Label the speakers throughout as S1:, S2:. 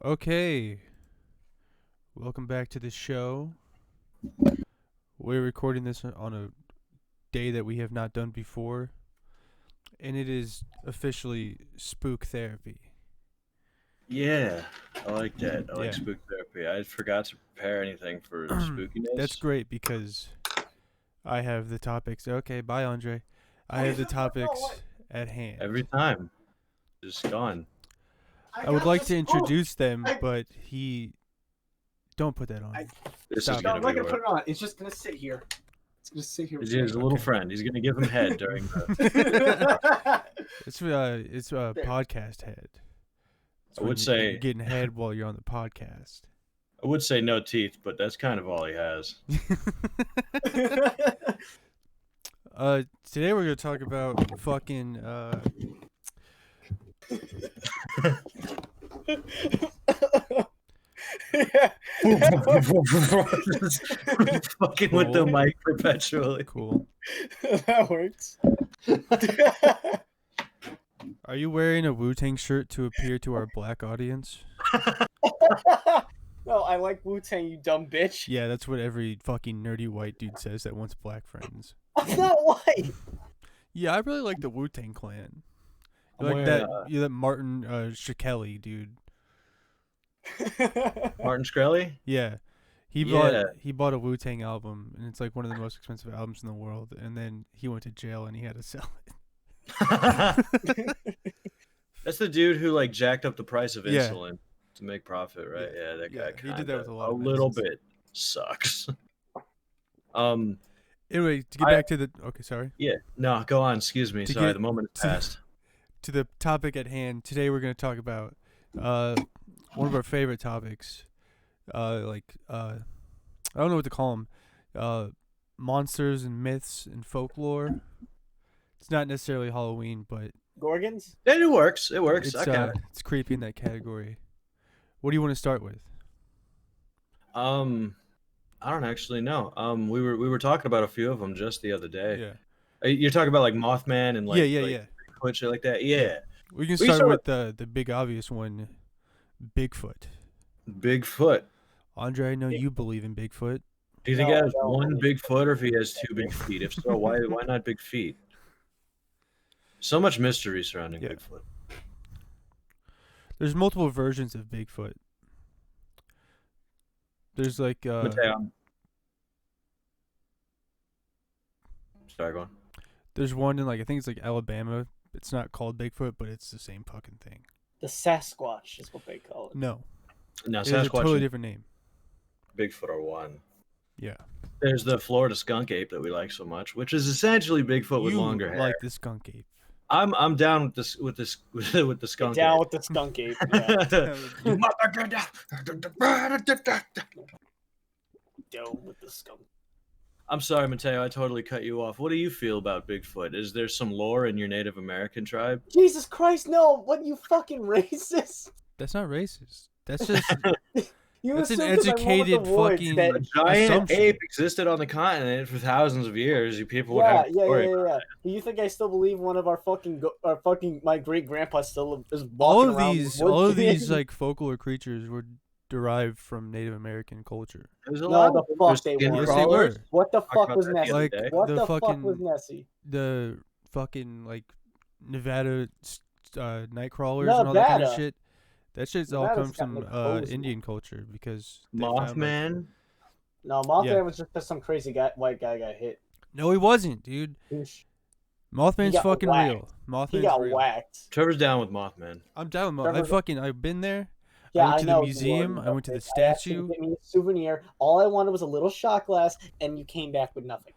S1: Okay, welcome back to the show. We're recording this on a day that we have not done before, and it is officially spook therapy.
S2: Yeah, I like that. I like
S1: Yeah.
S2: spook therapy. I forgot to prepare anything for spookiness.
S1: That's great because I have the topics. Okay, bye, Andre. I have the topics at hand.
S2: Every time. Just gone.
S1: I would like to introduce them, but don't put that on.
S2: This
S1: Stop
S2: is
S1: it.
S3: No, I'm
S2: gonna
S3: not
S2: be
S3: gonna put it on. It's just gonna sit here. It's gonna sit here.
S2: He's his little friend. He's gonna give him head during the.
S1: It's a podcast head. It's
S2: I would
S1: when
S2: say-
S1: you're getting head while you're on the podcast.
S2: I would say no teeth, but that's kind of all he has.
S1: Today we're gonna talk about fucking
S2: Fucking with the mic perpetually.
S1: cool.
S3: That works.
S1: Are you wearing a Wu-Tang shirt to appear to our black audience?
S3: No, I like Wu-Tang, you dumb bitch.
S1: Yeah, that's what every fucking nerdy white dude says that wants black friends.
S3: I'm not white.
S1: Yeah, I really like the Wu-Tang Clan.
S2: I'm
S1: Like
S2: wearing,
S1: that, that Martin Shkreli dude.
S2: Martin Shkreli?
S1: Yeah,
S2: Yeah.
S1: he bought a Wu-Tang album, and it's like one of the most expensive albums in the world. And then he went to jail, and he had to sell it.
S2: That's the dude who like jacked up the price of
S1: Yeah.
S2: insulin to make profit, right? Yeah, that guy.
S1: Yeah, he did that with a lot of
S2: little
S1: medicines.
S2: bit sucks.
S1: Anyway, to get back to the sorry.
S2: Yeah. No, go on. Excuse me.
S1: To
S2: Sorry,
S1: get
S2: the moment has passed.
S1: To the topic at hand. Today we're going to talk about one of our favorite topics. I don't know what to call them. Monsters and myths and folklore. It's not necessarily Halloween, but
S3: Gorgons?
S2: It works. It works.
S1: it's
S2: Okay.
S1: it's creepy in that category. What do you want to start with?
S2: I don't actually know. We were talking about a few of them just the other day.
S1: Yeah.
S2: You're talking about like Mothman and like
S1: Yeah.
S2: Bigfoot, shit like that. Yeah.
S1: We can
S2: We
S1: start
S2: sort
S1: with the big obvious one, Bigfoot.
S2: Bigfoot.
S1: Andre, I know you believe in Bigfoot.
S2: Do you think
S3: No,
S2: he has
S3: I don't
S2: one
S3: believe
S2: big foot or if he has two big feet? If so, why not big feet? So much mystery surrounding
S1: Yeah.
S2: Bigfoot.
S1: There's multiple versions of Bigfoot. There's like
S2: Mateo. Sorry, go on.
S1: there's one in like I think it's like Alabama. It's not called Bigfoot, but it's the same fucking thing.
S3: The Sasquatch is what they call it.
S1: No,
S2: Now,
S1: it's a
S2: Sasquatch
S1: totally
S2: and
S1: different name.
S2: Bigfoot are one.
S1: Yeah,
S2: There's the Florida skunk ape that we like so much, which is essentially Bigfoot with
S1: you
S2: longer hair.
S1: like the skunk ape.
S2: I'm down with this with the skunk
S3: Down
S2: ape.
S3: with the skunk ape. Yeah.
S2: You motherfucker.
S3: Down with the skunk.
S2: I'm sorry, Mateo. I totally cut you off. What do you feel about Bigfoot? Is there some lore in your Native American tribe?
S3: Jesus Christ, no! What, you fucking racist?
S1: That's not racist. That's just
S3: You
S1: That's an
S3: assume 'cause I'm one with the
S1: educated
S3: woods
S1: fucking-
S3: that-
S2: A giant
S1: Assumption.
S2: ape existed on the continent for thousands of years. You people would
S3: Yeah,
S2: have a story.
S3: yeah. You think I still believe one of our fucking my great grandpa still is
S1: all
S3: walking
S1: of
S3: around
S1: these
S3: the woods?
S1: all of these like folklore creatures were derived from Native American culture.
S2: There's a
S3: No,
S2: lot
S3: the
S2: of
S3: fuck
S2: there's
S3: they
S2: skin
S3: weren't.
S1: Yes, they
S2: crawlers.
S1: were.
S3: What the
S2: Talked
S3: fuck
S2: about
S3: was
S2: that the
S3: Nessie?
S2: other
S1: Like
S2: day.
S3: What
S1: the
S3: the fuck
S1: fucking-
S3: was Nessie?
S1: The fucking like Nevada night crawlers and all that kind of
S3: Nevada.
S1: shit. That shit's all
S3: Nevada's
S1: comes
S3: got,
S1: from
S3: like, cozy.
S1: Indian culture because they found, like-
S2: Mothman.
S3: No, Mothman
S1: Yeah.
S3: was just some crazy white guy got hit.
S1: No, he wasn't, dude. Mothman's
S3: got
S1: fucking
S3: whacked.
S1: real.
S3: He
S1: Mothman's
S3: got
S1: real.
S3: whacked.
S2: Trevor's down with Mothman.
S1: I'm down with
S3: Trevor-
S1: I've been there.
S3: Yeah,
S1: went to the
S3: know. you
S1: museum,
S3: were.
S1: I went to the
S3: I asked you
S1: statue.
S3: to get me a souvenir. All I wanted was a little shot glass, and you came back with nothing.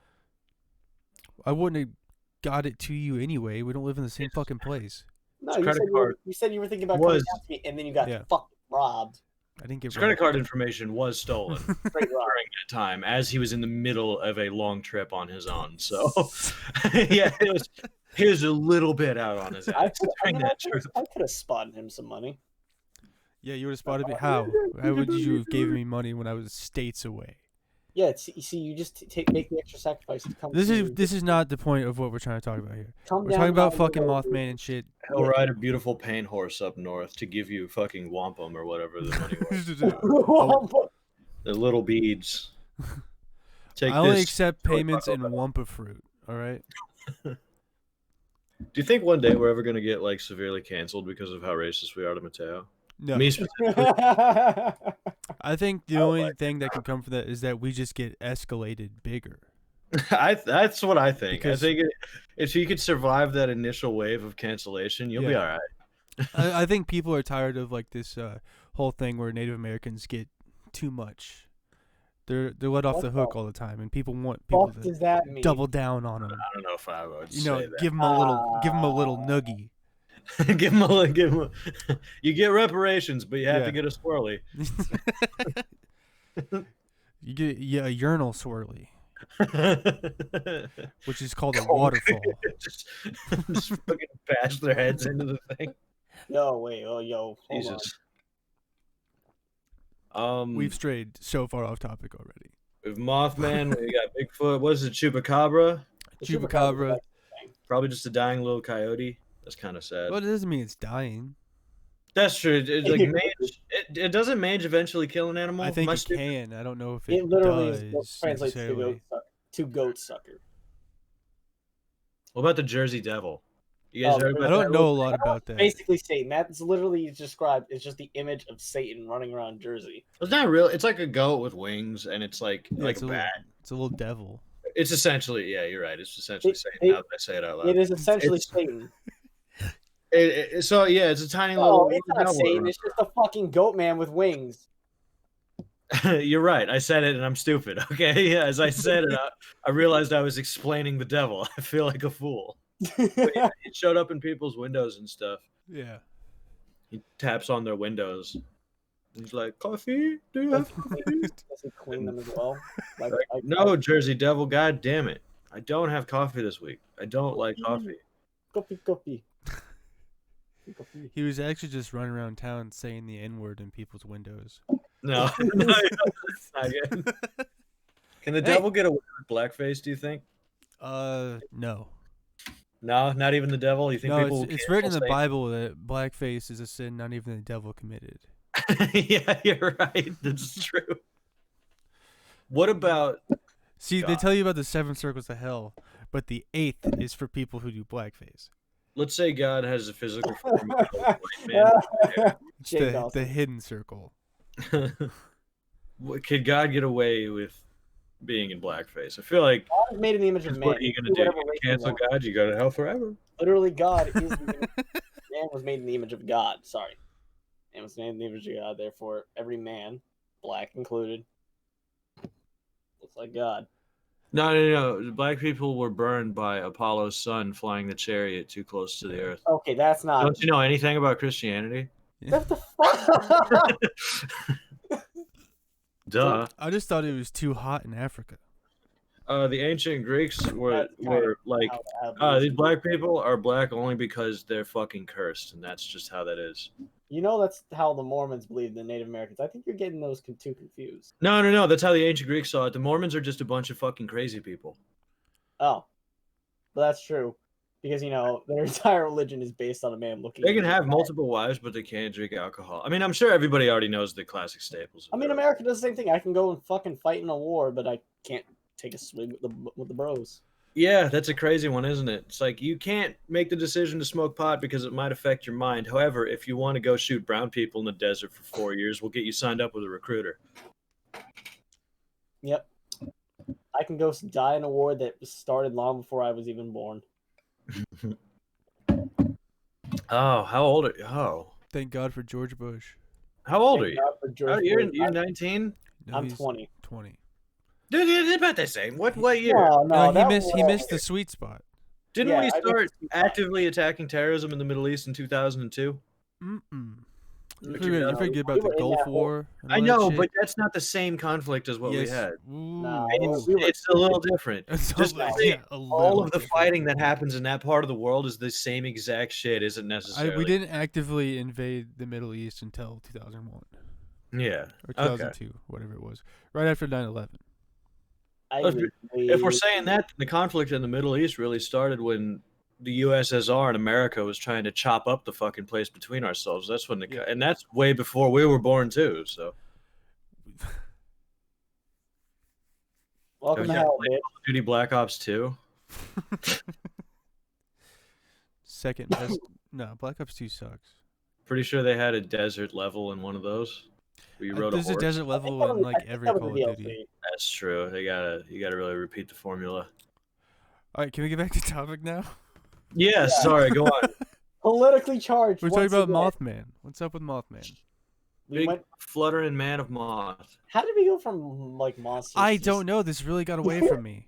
S1: I wouldn't have got it to you anyway. We don't live in the same fucking place.
S3: No,
S2: His
S3: you
S2: credit
S3: said
S2: card
S3: you said you were thinking about
S2: was-
S3: coming after me, and then you got
S1: Yeah.
S3: fucking robbed.
S1: I didn't get
S2: His credit
S1: robbed.
S2: card information was stolen
S3: Straight robbed.
S2: during that time as he was in the middle of a long trip on his own. So, yeah, he was a little bit out on his ass during that trip.
S3: I could have spotted him some money.
S1: Yeah, you would have spotted me. How? How would you have given me money when I was states away?
S3: Yeah, you see, you just make the extra sacrifice to come.
S1: This
S3: to,
S1: is not the point of what we're trying to talk about here.
S3: come
S1: We're
S3: down
S1: talking about
S3: the
S1: fucking
S3: mountain,
S1: Mothman and shit.
S2: He'll ride a beautiful paint horse up north to give you fucking wampum or whatever the money was.
S3: Oh,
S2: The little beads. Take
S1: I only
S2: this.
S1: accept
S2: Toy
S1: payments in
S2: Taco Bell.
S1: Wumpa fruit. All right.
S2: Do you think one day we're ever gonna get like severely canceled because of how racist we are to Mateo?
S1: No.
S2: Me specifically.
S1: I think the only thing that can come from that is that we just get escalated bigger.
S2: That's what I think.
S1: Because-
S2: I think if you could survive that initial wave of cancellation, you'll be
S1: Yeah.
S2: all right.
S1: I think people are tired of like this whole thing where Native Americans get too much. They're let off
S3: What
S1: the hook
S3: the
S1: all the time, and people want people
S3: fuck
S1: to
S3: does that mean?
S1: double down on them.
S2: I don't know if I would
S1: You know,
S2: say that.
S1: give them a little noogie.
S2: give him a. You get reparations, but you have to get a swirly.
S1: You get a urinal swirly, which is called a waterfall.
S2: just fucking bash their heads into the thing.
S3: Yo, wait, hold on.
S2: Jesus.
S1: We've strayed so far off topic already.
S2: With Mothman, we got Bigfoot. What is it? Chupacabra.
S3: The
S1: Chupacabra.
S2: Probably just a dying little coyote. That's kind of sad.
S1: Well, it doesn't mean it's dying.
S2: That's true. It doesn't mange eventually kill an animal.
S1: I think
S2: Am I
S1: it
S2: stupid?
S1: can. I don't know if it
S3: It literally
S1: does
S3: translates
S1: necessarily.
S3: to goat sucker.
S2: What about the Jersey Devil? You guys heard
S1: I
S2: about
S1: don't
S2: that?
S1: know a lot about that.
S3: Basically, Satan. That's literally described. It's just the image of Satan running around Jersey.
S2: It's not real. It's like a goat with wings, and it's like
S1: Yeah,
S2: like
S1: it's
S2: a
S1: a
S2: bat.
S1: It's a little devil.
S2: It's essentially, yeah, you're right. It's essentially Satan. Now that I say it out loud.
S3: It is essentially
S2: It's-
S3: Satan.
S2: So yeah, it's a tiny
S3: Oh,
S2: little.
S3: it's not
S2: devil
S3: Satan.
S2: that
S3: It's just a fucking goat man with wings.
S2: You're right. I said it, and I'm stupid. Okay, yeah. As I said it, I realized I was explaining the devil. I feel like a fool. But yeah, he showed up in people's windows and stuff.
S1: Yeah.
S2: He taps on their windows. He's like, "Coffee? Do you have coffee?"
S3: Does he clean them as well? Like,
S2: No, Jersey Devil. God damn it! I don't have coffee this week. I don't like coffee.
S3: Coffee.
S1: He was actually just running around town saying the N-word in people's windows.
S2: No, no, it's not good. Can the devil get away with blackface? Do you think?
S1: No.
S2: No, not even the devil. You think
S1: No,
S2: people?
S1: it's written in the
S2: cancel
S1: Bible that blackface is a sin not even the devil committed.
S2: Satan? Yeah, you're right. That's true. What about?
S1: See, they
S2: God.
S1: tell you about the 7 circles of hell, but the 8th is for people who do blackface.
S2: Let's say God has a physical form of a white man.
S1: It's
S3: Jay
S1: the
S3: Dawson.
S1: hidden circle.
S2: Could God get away with being in blackface? I feel like.
S3: God is made in the image of man.
S2: What are you gonna do?
S3: Whatever
S2: You
S3: race you
S2: cancel
S3: want.
S2: God? You go to hell forever.
S3: Literally, God is man was made in the image of God. Sorry, man was made in the image of God. Therefore, every man, black included, looks like God.
S2: No. The black people were burned by Apollo's son flying the chariot too close to the earth.
S3: Okay, that's not.
S2: Don't you know anything about Christianity?
S3: What the fuck?
S2: Duh.
S1: I just thought it was too hot in Africa.
S2: The ancient Greeks were
S3: That's kind of
S2: like,
S3: how
S2: these black people are black only because they're fucking cursed, and that's just how that is.
S3: You know, that's how the Mormons believe the Native Americans. I think you're getting those too confused.
S2: No. That's how the ancient Greeks saw it. The Mormons are just a bunch of fucking crazy people.
S3: Oh, but that's true. Because, you know, their entire religion is based on a man looking
S2: They
S3: at
S2: can
S3: you.
S2: have multiple wives, but they can't drink alcohol. I mean, I'm sure everybody already knows the classic staples.
S3: I mean, America does the same thing. I can go and fucking fight in a war, but I can't take a swig with the bros.
S2: Yeah, that's a crazy one, isn't it? It's like you can't make the decision to smoke pot because it might affect your mind. However, if you want to go shoot brown people in the desert for 4 years, we'll get you signed up with a recruiter.
S3: Yep. I can go die in a war that started long before I was even born.
S2: Oh, how old are you? Oh,
S1: Thank God for George Bush.
S2: how old are
S3: Thank
S2: you?
S3: God for George
S2: Oh, you're
S3: Bush.
S2: 19.
S1: No,
S3: I'm
S1: he's
S3: 20.
S1: 20.
S2: Dude, it's about the same. What year?
S3: No,
S1: No, he
S3: that
S1: missed. He
S3: was-
S1: missed the sweet spot.
S2: Didn't
S3: Yeah,
S2: we
S3: I missed
S2: start
S3: the sweet spot.
S2: actively attacking terrorism in the Middle East in 2002?
S1: Mm-mm. You
S2: But
S1: forget,
S2: you
S1: you forget about
S3: we
S1: the
S3: were in
S1: Gulf
S3: that whole-
S1: War. and
S2: I
S1: all that
S2: know,
S1: shit.
S2: but that's not the same conflict as what we
S1: Yes.
S2: had.
S1: Ooh.
S3: No,
S2: It's,
S3: we were-
S2: it's a little different.
S1: It's
S2: Just
S1: a-
S2: say
S1: yeah, a
S2: All
S1: little
S2: of the
S1: different.
S2: fighting that happens in that part of the world is the same exact shit. Isn't necessarily.
S1: We didn't actively invade the Middle East until 2001
S2: Yeah.
S1: or 2002, whatever it was, right after 9/11.
S2: If we're saying that, the conflict in the Middle East really started when the USSR and America was trying to chop up the fucking place between ourselves. That's when and that's way before we were born too. So.
S3: Welcome to hell, bitch.
S2: Call of Duty Black Ops 2.
S1: Second best. No, Black Ops 2 sucks.
S2: Pretty sure they had a desert level in one of those. Where you rode
S1: There's a desert level in like every Call of Duty.
S2: That's true. You gotta really repeat the formula.
S1: All right, can we get back to topic now?
S2: Yeah. Sorry, go on.
S3: Politically charged.
S1: We're talking about Mothman. What's up with Mothman?
S2: Big fluttering man of moth.
S3: How did we go from like monsters?
S1: I don't know. This really got away from me.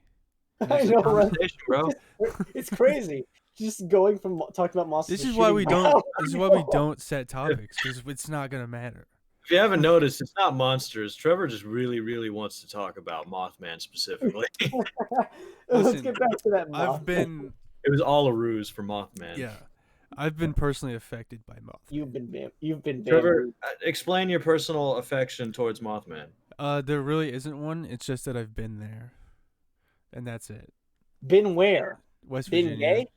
S3: I know, right?
S2: Bro.
S3: It's crazy. Just going from talking about monsters.
S1: This is why we don't. This is why we don't set topics, because it's not gonna matter.
S2: If you haven't noticed, it's not monsters. Trevor just really, really wants to talk about Mothman specifically.
S3: Let's get back to that.
S2: It was all a ruse for Mothman.
S1: Yeah, I've been personally affected by Mothman.
S3: You've been.
S2: Trevor, explain your personal affection towards Mothman.
S1: There really isn't one. It's just that I've been there, and that's it.
S3: Been where?
S1: West Virginia.
S3: Been gay?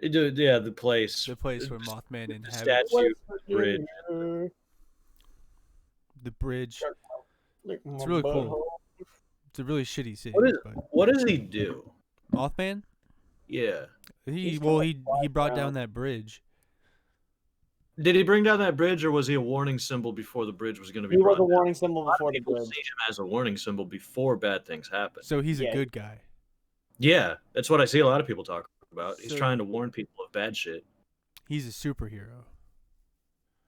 S2: Yeah, the place.
S1: The place where Mothman inhabits.
S2: Statue, bridge.
S1: The bridge.
S3: Like
S1: it's really cool. It's a really shitty city.
S2: What does he do?
S1: Mothman?
S2: Yeah.
S1: He brought down that bridge.
S2: Did he bring down that bridge, or was he a warning symbol before the bridge was going to be?
S3: He was a warning symbol before the bridge.
S2: See him as a warning symbol before bad things happen.
S1: So he's a good guy.
S2: Yeah, that's what I see a lot of people talk about. He's trying to warn people of bad shit.
S1: He's a superhero.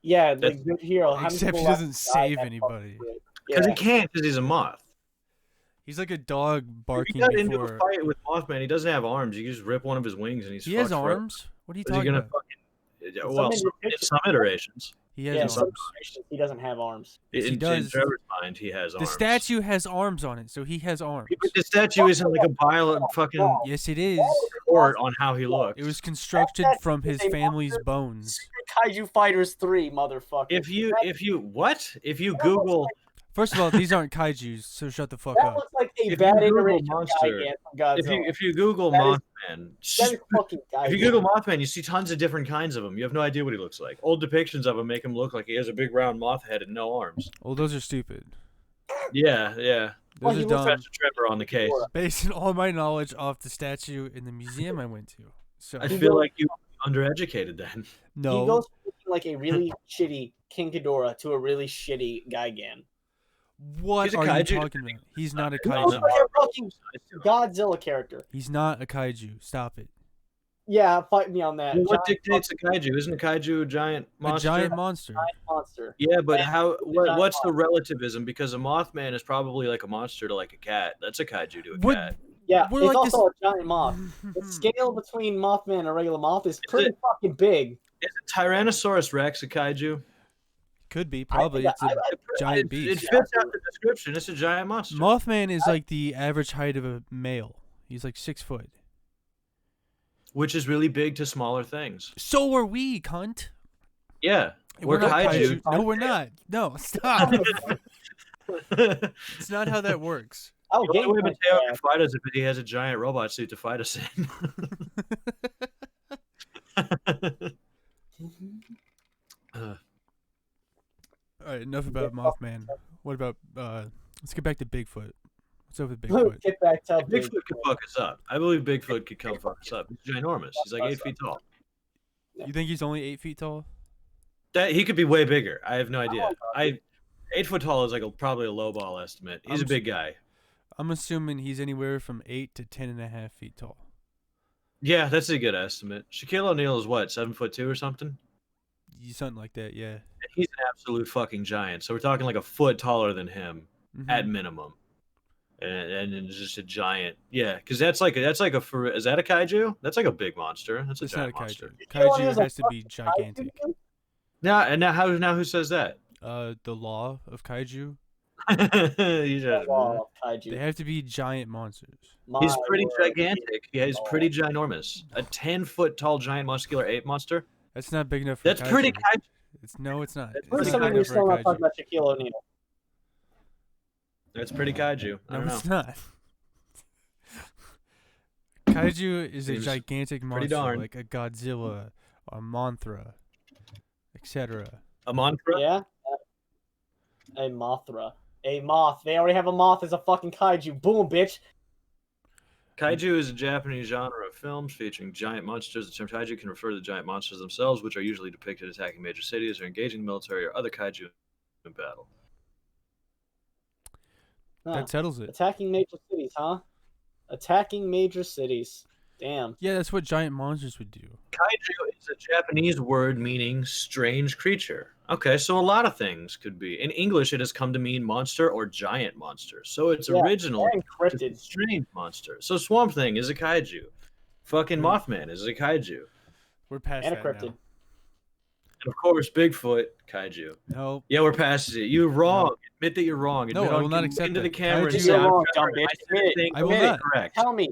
S3: Yeah, the good hero.
S1: Except he doesn't save anybody.
S2: Because he can't, because he's a moth.
S1: He's like a dog barking.
S2: If he got into a fight with Mothman, he doesn't have arms. You can just rip one of his wings and he's
S1: He has arms? What are you talking about?
S2: Well, in some iterations.
S1: He has arms.
S3: He doesn't have arms.
S2: In Trevor's mind, he has arms.
S1: The statue has arms on it, so he has arms.
S2: But the statue isn't like a violent fucking...
S1: Yes, it is.
S2: ...report on how he looks.
S1: It was constructed from his family's bones.
S3: Kaiju Fighters 3, motherfucker.
S2: If you Google...
S1: First of all, these aren't kaijus, so shut the fuck up.
S3: That looks like a bad iteration of Gigan.
S2: If you Google Mothman, if you Google Mothman, you see tons of different kinds of him. You have no idea what he looks like. Old depictions of him make him look like he has a big round moth head and no arms.
S1: Well, those are stupid.
S2: Yeah.
S1: Those are dumb.
S2: Professor Trevor on the case.
S1: Based on all my knowledge off the statue in the museum I went to. So
S2: I feel like you undereducated then.
S1: No.
S3: He goes from like a really shitty King Ghidorah to a really shitty Gigan.
S1: What are you talking about? He's not a kaiju.
S3: He's like a fucking Godzilla character.
S1: He's not a kaiju. Stop it.
S3: Yeah, fight me on that.
S2: Well, what dictates a kaiju? Isn't a kaiju a giant monster?
S1: A giant monster.
S2: Yeah, but what's the relativism? Because a Mothman is probably like a monster to like a cat. That's a kaiju to a cat.
S3: Yeah, it's also a giant moth. The scale between Mothman and a regular moth is pretty fucking big.
S2: Is a Tyrannosaurus Rex a kaiju?
S1: Could be, probably. It's a giant beast.
S2: It fits out the description. It's a giant monster.
S1: Mothman is like the average height of a male. He's like 6 foot.
S2: Which is really big to smaller things.
S1: So are we, cunt.
S2: Yeah.
S1: We're not kaiju. No, we're not. No, stop. It's not how that works.
S3: Oh,
S2: the only way Mateo can fight us if he has a giant robot suit to fight us in.
S1: All right, enough about Mothman. What about let's get back to Bigfoot. What's up with Bigfoot?
S3: Get back to
S2: Bigfoot could fuck us up. I believe Bigfoot could come fuck us up. He's ginormous. He's like 8 feet tall.
S1: You think he's only 8 feet tall?
S2: That he could be way bigger. I have no idea. 8 foot tall is like probably a lowball estimate. He's a big guy.
S1: I'm assuming he's anywhere from 8 to 10.5 feet tall.
S2: Yeah, that's a good estimate. Shaquille O'Neal is what, 7'2" or something?
S1: Something like that, yeah.
S2: He's an absolute fucking giant. So we're talking like a foot taller than him at minimum, and just a giant. Yeah, because that's like is that a kaiju? That's like a big monster. That's a giant monster.
S1: Kaiju has to be gigantic.
S2: Now who says that?
S1: The law of kaiju.
S2: They
S1: have to be giant monsters.
S2: He's pretty gigantic. Yeah, he's pretty ginormous. A 10-foot tall giant muscular ape monster.
S1: That's not big enough for
S2: That's
S1: kaiju.
S2: pretty kaiju.
S1: It's not.
S3: We're still not talking about Shaquille O'Neal.
S2: That's pretty kaiju. I don't know.
S1: It's not. Kaiju is a
S2: Seems
S1: gigantic
S2: pretty
S1: monster,
S2: darn.
S1: like a Godzilla, a Mothra, etc.
S2: A mantra?
S3: Yeah. A Mothra. A moth. They already have a moth as a fucking kaiju. Boom, bitch.
S2: Kaiju is a Japanese genre of films featuring giant monsters. The term kaiju can refer to the giant monsters themselves, which are usually depicted attacking major cities or engaging the military or other kaiju in battle.
S3: Huh.
S1: That settles it.
S3: Attacking major cities, huh? Attacking major cities. Damn.
S1: Yeah, that's what giant monsters would do.
S2: Kaiju is a Japanese word meaning strange creature. Okay, so a lot of things could be. In English, it has come to mean monster or giant monster. So its
S3: Yeah,
S2: original
S3: and
S2: is
S3: cryptid.
S2: a strange monster. So Swamp Thing is a kaiju. Fucking
S1: Right.
S2: Mothman is a kaiju.
S1: We're past
S3: And a
S1: that
S3: cryptid.
S1: now.
S2: And of course, Bigfoot, kaiju.
S1: No,
S2: Yeah, we're past it. You're wrong. Admit that you're wrong.
S1: No,
S2: Admit
S1: I will not accept
S2: into
S1: that.
S2: the camera and
S1: Kaiju-
S2: say,
S3: You're
S2: I'm
S3: wrong, dumb
S2: correct.
S3: bitch.
S2: I said
S3: Admit it.
S2: thing
S1: I will
S3: Admit it.
S1: not.
S2: correct.
S3: Tell me.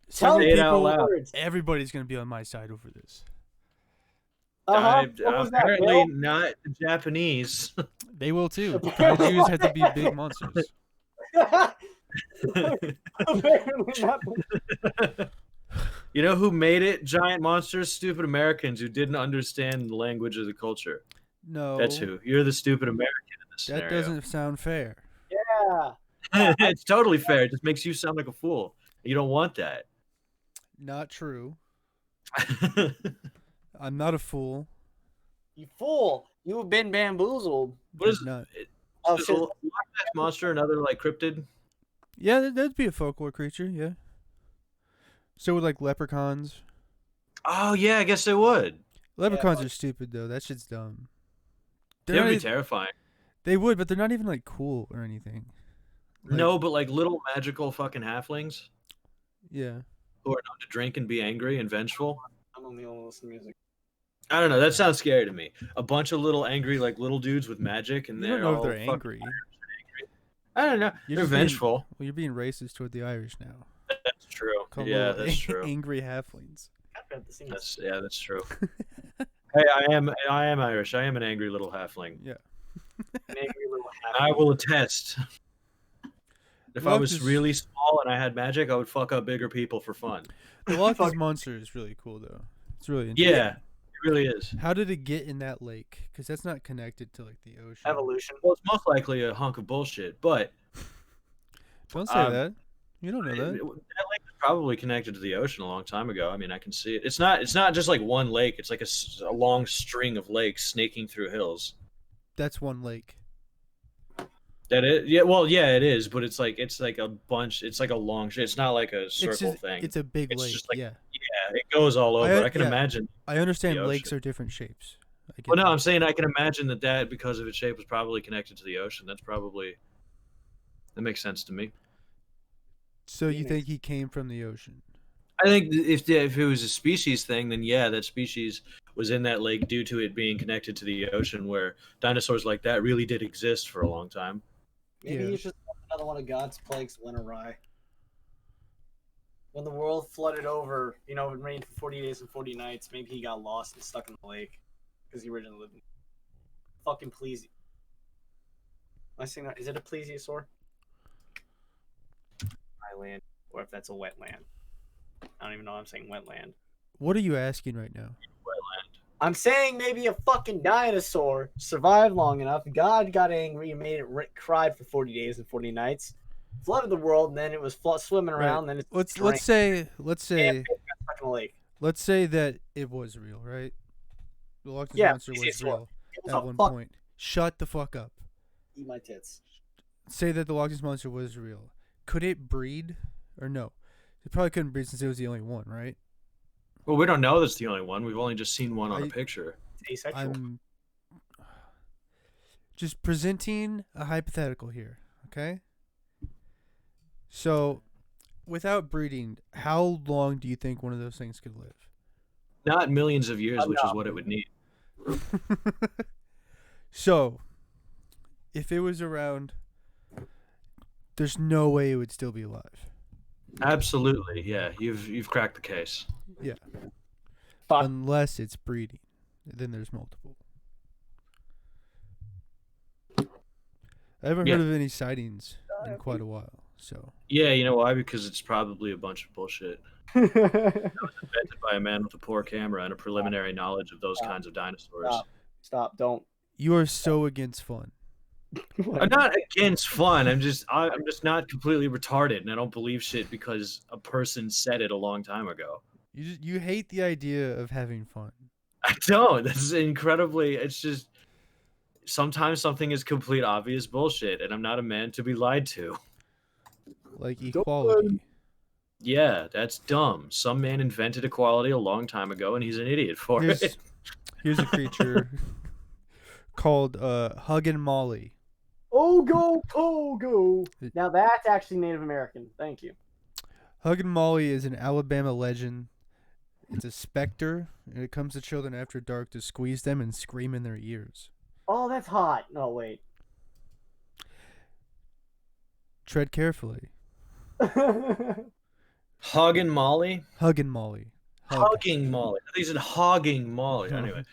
S1: Several
S3: Tell
S2: Say
S3: me.
S2: it out
S1: people,
S2: loud.
S3: Words.
S1: everybody's gonna be on my side over this.
S3: What was that,
S2: Apparently
S3: Bill?
S2: not the Japanese.
S1: They will too. Kaijus have to be big monsters.
S3: Apparently not.
S2: You know who made it? Giant monsters, stupid Americans who didn't understand the language of the culture.
S1: No,
S2: That's who. You're the stupid American in this
S1: that
S2: scenario.
S1: doesn't sound fair.
S3: Yeah.
S2: It's totally fair. It just makes you sound like a fool. You don't want that.
S1: Not true. I'm not a fool.
S3: You fool. You've been bamboozled.
S2: What is
S1: I'm not.
S3: Oh,
S2: is
S3: shit.
S2: a Loch Ness monster another like cryptid?
S1: Yeah, that'd be a folklore creature. Yeah. So would like leprechauns.
S2: Oh yeah, I guess it would.
S1: Leprechauns
S3: but-
S1: are stupid though. That shit's dumb.
S2: That
S1: They're
S2: would be
S1: not e-
S2: terrifying.
S1: They would, but they're not even like cool or anything. Like,
S2: No, but like little magical fucking halflings
S1: Yeah.
S2: who are known to drink and be angry and vengeful.
S3: I'm only gonna listen to music.
S2: I don't know. That sounds scary to me. A bunch of little angry, like little dudes with magic, and
S1: You
S2: they're
S1: don't know if
S2: all
S1: they're
S2: fucking-
S1: angry.
S2: I don't know.
S1: You're
S2: They're
S1: just being-
S2: vengeful.
S1: Well, you're being racist toward the Irish now.
S2: That's true.
S1: Call
S2: Yeah,
S1: little
S2: that's true.
S1: Angry halflings.
S2: That's true. Hey, I am Irish. I am an angry little halfling.
S1: Yeah.
S3: An angry little
S2: I will attest. If I
S1: Loch
S2: was
S1: is-
S2: really small and I had magic, I would fuck up bigger people for fun.
S1: The Loch Ness
S3: Fuck.
S1: monster is really cool though. It's really interesting.
S2: Yeah, it really is.
S1: How did it get in that lake? Because that's not connected to like the ocean.
S3: Evolution.
S2: Well, it's most likely a hunk of bullshit, but
S1: Don't say
S2: Um,
S1: that. You don't know
S2: that
S1: that.
S2: lake was probably connected to the ocean a long time ago. I mean, I can see it. It's not just like one lake. It's like a long string of lakes snaking through hills.
S1: That's one lake.
S2: That is, yeah. Well, yeah, it is, but it's like a bunch. It's like a long. It's not like a
S1: It's
S2: circle
S1: just,
S2: thing.
S1: It's a big
S2: It's
S1: lake.
S2: just like-
S1: yeah.
S2: Yeah, it goes all over. I can
S1: yeah.
S2: imagine.
S1: I understand
S2: the
S1: lakes
S2: ocean.
S1: are different shapes. I get
S2: Well, no,
S1: that.
S2: I'm saying I can imagine that because of its shape was probably connected to the ocean. That makes sense to me.
S1: So you
S3: Phoenix.
S1: think he came from the ocean?
S2: I think if it was a species thing, then yeah, that species was in that lake due to it being connected to the ocean, where dinosaurs like that really did exist for a long time.
S3: Maybe
S1: Yeah.
S3: he's just another one of God's plagues went awry. When the world flooded over, it rained for 40 days and 40 nights. Maybe he got lost and stuck in the lake because he originally lived in fucking plesi. Am I saying that? Is it a plesiosaur? Island, or if that's a wetland. I don't even know. I'm saying wetland.
S1: What are you asking right now?
S3: I'm saying maybe a fucking dinosaur survived long enough. God got angry and made it cried for 40 days and 40 nights. Flooded the world, and then it was swimming around. Then it's
S1: Let's
S3: drank
S1: say
S3: and got stuck in the lake.
S1: let's say that it was real, right? The Loch Ness
S3: Yeah,
S1: monster was
S3: plesiosaur.
S1: real
S3: It was
S1: at
S3: a
S1: one
S3: fuck.
S1: point. Shut the fuck up.
S3: Eat my tits.
S1: Say that the Loch Ness monster was real. Could it breed or no? It probably couldn't breed since it was the only one, right?
S2: Well, we don't know that's the only one. We've only just seen one on a
S1: I-
S2: picture.
S3: It's asexual.
S1: I'm just presenting a hypothetical here, okay? So, without breeding, how long do you think one of those things could live?
S2: Not millions of years, which is
S3: no.
S2: what it would need.
S1: So, if it was around, there's no way it would still be alive.
S2: Absolutely, yeah. You've cracked the case.
S3: Fuck.
S1: Unless it's breeding. Then there's multiple. I haven't
S2: Yeah.
S1: heard of any sightings in quite a while. So
S2: Yeah, you know why? Because it's probably a bunch of bullshit. Invented by a man with a poor camera and a preliminary knowledge of those kinds of dinosaurs.
S3: Stop! Don't.
S1: you are so against fun.
S2: I'm not against fun. I'm just not completely retarded, and I don't believe shit because a person said it a long time ago.
S1: You hate the idea of having fun.
S2: I don't. This is incredibly. It's just sometimes something is complete obvious bullshit, and I'm not a man to be lied to.
S1: Like equality.
S2: Yeah, that's dumb. Some man invented equality a long time ago, and he's an idiot for it.
S1: Here's a creature called Huggin' Molly.
S3: Ogo Pogo. Now that's actually Native American. Thank you.
S1: Huggin' Molly is an Alabama legend. It's a specter, and it comes to children after dark to squeeze them and scream in their ears.
S3: Oh, that's hot. No, wait.
S1: Tread carefully.
S2: Hugging Molly?
S1: Huggin' Molly.
S2: Hugging Molly. He said hogging Molly. Anyway.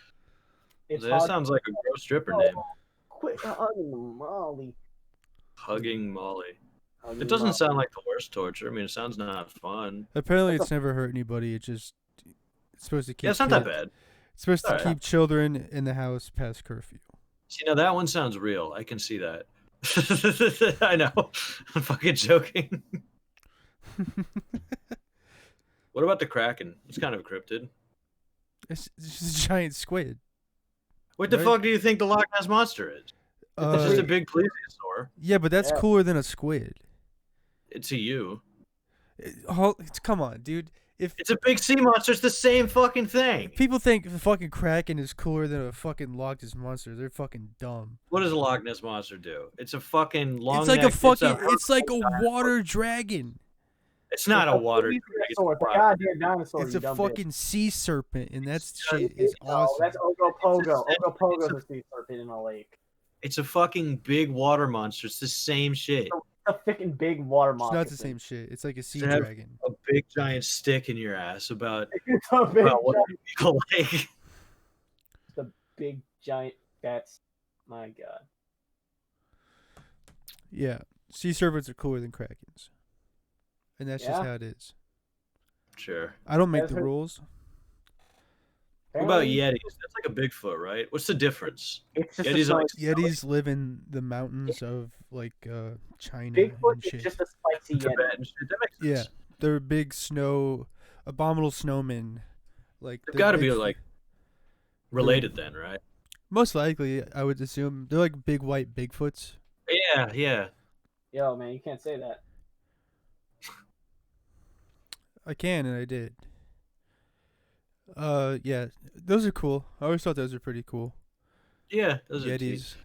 S2: That sounds like a gross stripper name.
S3: Quit hugging Molly.
S2: Hugging Molly. It doesn't sound like the worst torture. I mean, it sounds not fun.
S1: Apparently, it's never hurt anybody. It's supposed to keep.
S2: Yeah, it's not that bad.
S1: It's supposed to keep children in the house past curfew.
S2: See, now that one sounds real. I can see that. I know. I'm fucking joking. What about the Kraken? It's kind of a cryptid.
S1: It's just a giant squid.
S2: What the fuck do you think the Loch Ness Monster is? It's just a big plesiosaur.
S1: Yeah, but that's cooler than a squid.
S2: To you.
S1: Come on, dude. If
S2: it's a big sea monster, it's the same fucking thing.
S1: People think the fucking Kraken is cooler than a fucking Loch Ness Monster. They're fucking dumb.
S2: What does a Loch Ness Monster do? It's a fucking long.
S1: It's like a fucking. It's like a water dragon.
S2: It's not a water dragon.
S3: It's a goddamn dinosaur.
S1: It's a fucking sea serpent, and that shit is awesome.
S3: That's Ogo Pogo. Ogo Pogo's a sea serpent in a lake.
S2: It's a fucking big water monster. It's the same shit.
S3: A fucking big water monster.
S1: It's not the same shit. It's like a sea dragon.
S2: A big giant stick in your ass about
S3: what
S2: a lake.
S3: The big giant. That's my god.
S1: Yeah, sea serpents are cooler than krakens, and that's just how it is.
S2: Sure.
S1: I don't make the rules.
S2: What about Yetis? That's like a Bigfoot, right? What's the difference?
S1: Yetis live in the mountains of like China.
S3: Bigfoot
S1: and shit.
S3: is just a spicy Yeti.
S2: That makes sense.
S1: Yeah, they're big abominable snowmen. Like
S2: they've got to be like related then, right?
S1: Most likely, I would assume they're like big white Bigfoots.
S2: Yeah, yeah.
S3: Yo, man, you can't say that.
S1: I can, and I did. Yeah, those are cool. I always thought those were pretty cool.
S2: Yeah, those
S1: Yetis.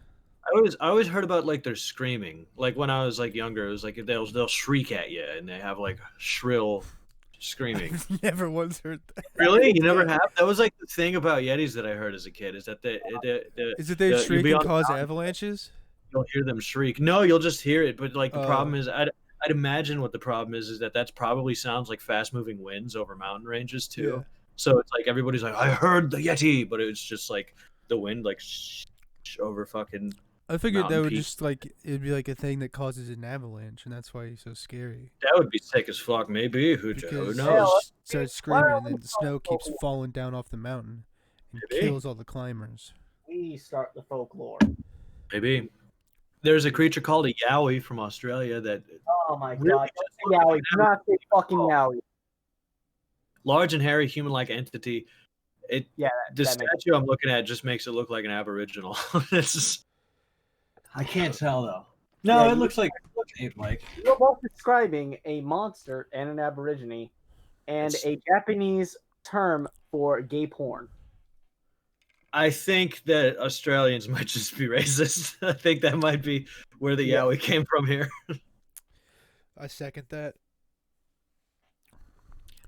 S2: I always heard about like their screaming. Like when I was like younger, it was like they'll shriek at you and they have like shrill screaming.
S1: I've never once heard that.
S2: Really? You never have? That was like the thing about Yetis that I heard as a kid is that they
S1: shriek and cause avalanches?
S2: You'll hear them shriek. No, you'll just hear it. But like the problem is, I'd imagine what the problem is that that's probably sounds like fast moving winds over mountain ranges too. Yeah. So it's like everybody's like, I heard the Yeti, but it's just like the wind like over fucking.
S1: I figured that would just like it'd be like a thing that causes an avalanche, and that's why he's so scary.
S2: That would be sick as fuck. Maybe who knows?
S1: Starts screaming, and then the snow keeps falling down off the mountain and kills all the climbers.
S3: We start the folklore.
S2: Maybe. There's a creature called a yowie from Australia that.
S3: Oh my god! Yowie, do not say fucking yowie.
S2: Large and hairy human-like entity. The statue I'm looking at just makes it look like an aboriginal. I can't tell though. No, it looks like ape-like.
S3: You're both describing a monster and an aborigine, and a Japanese term for gay porn.
S2: I think that Australians might just be racist. I think that might be where the yowie came from here.
S1: I second that.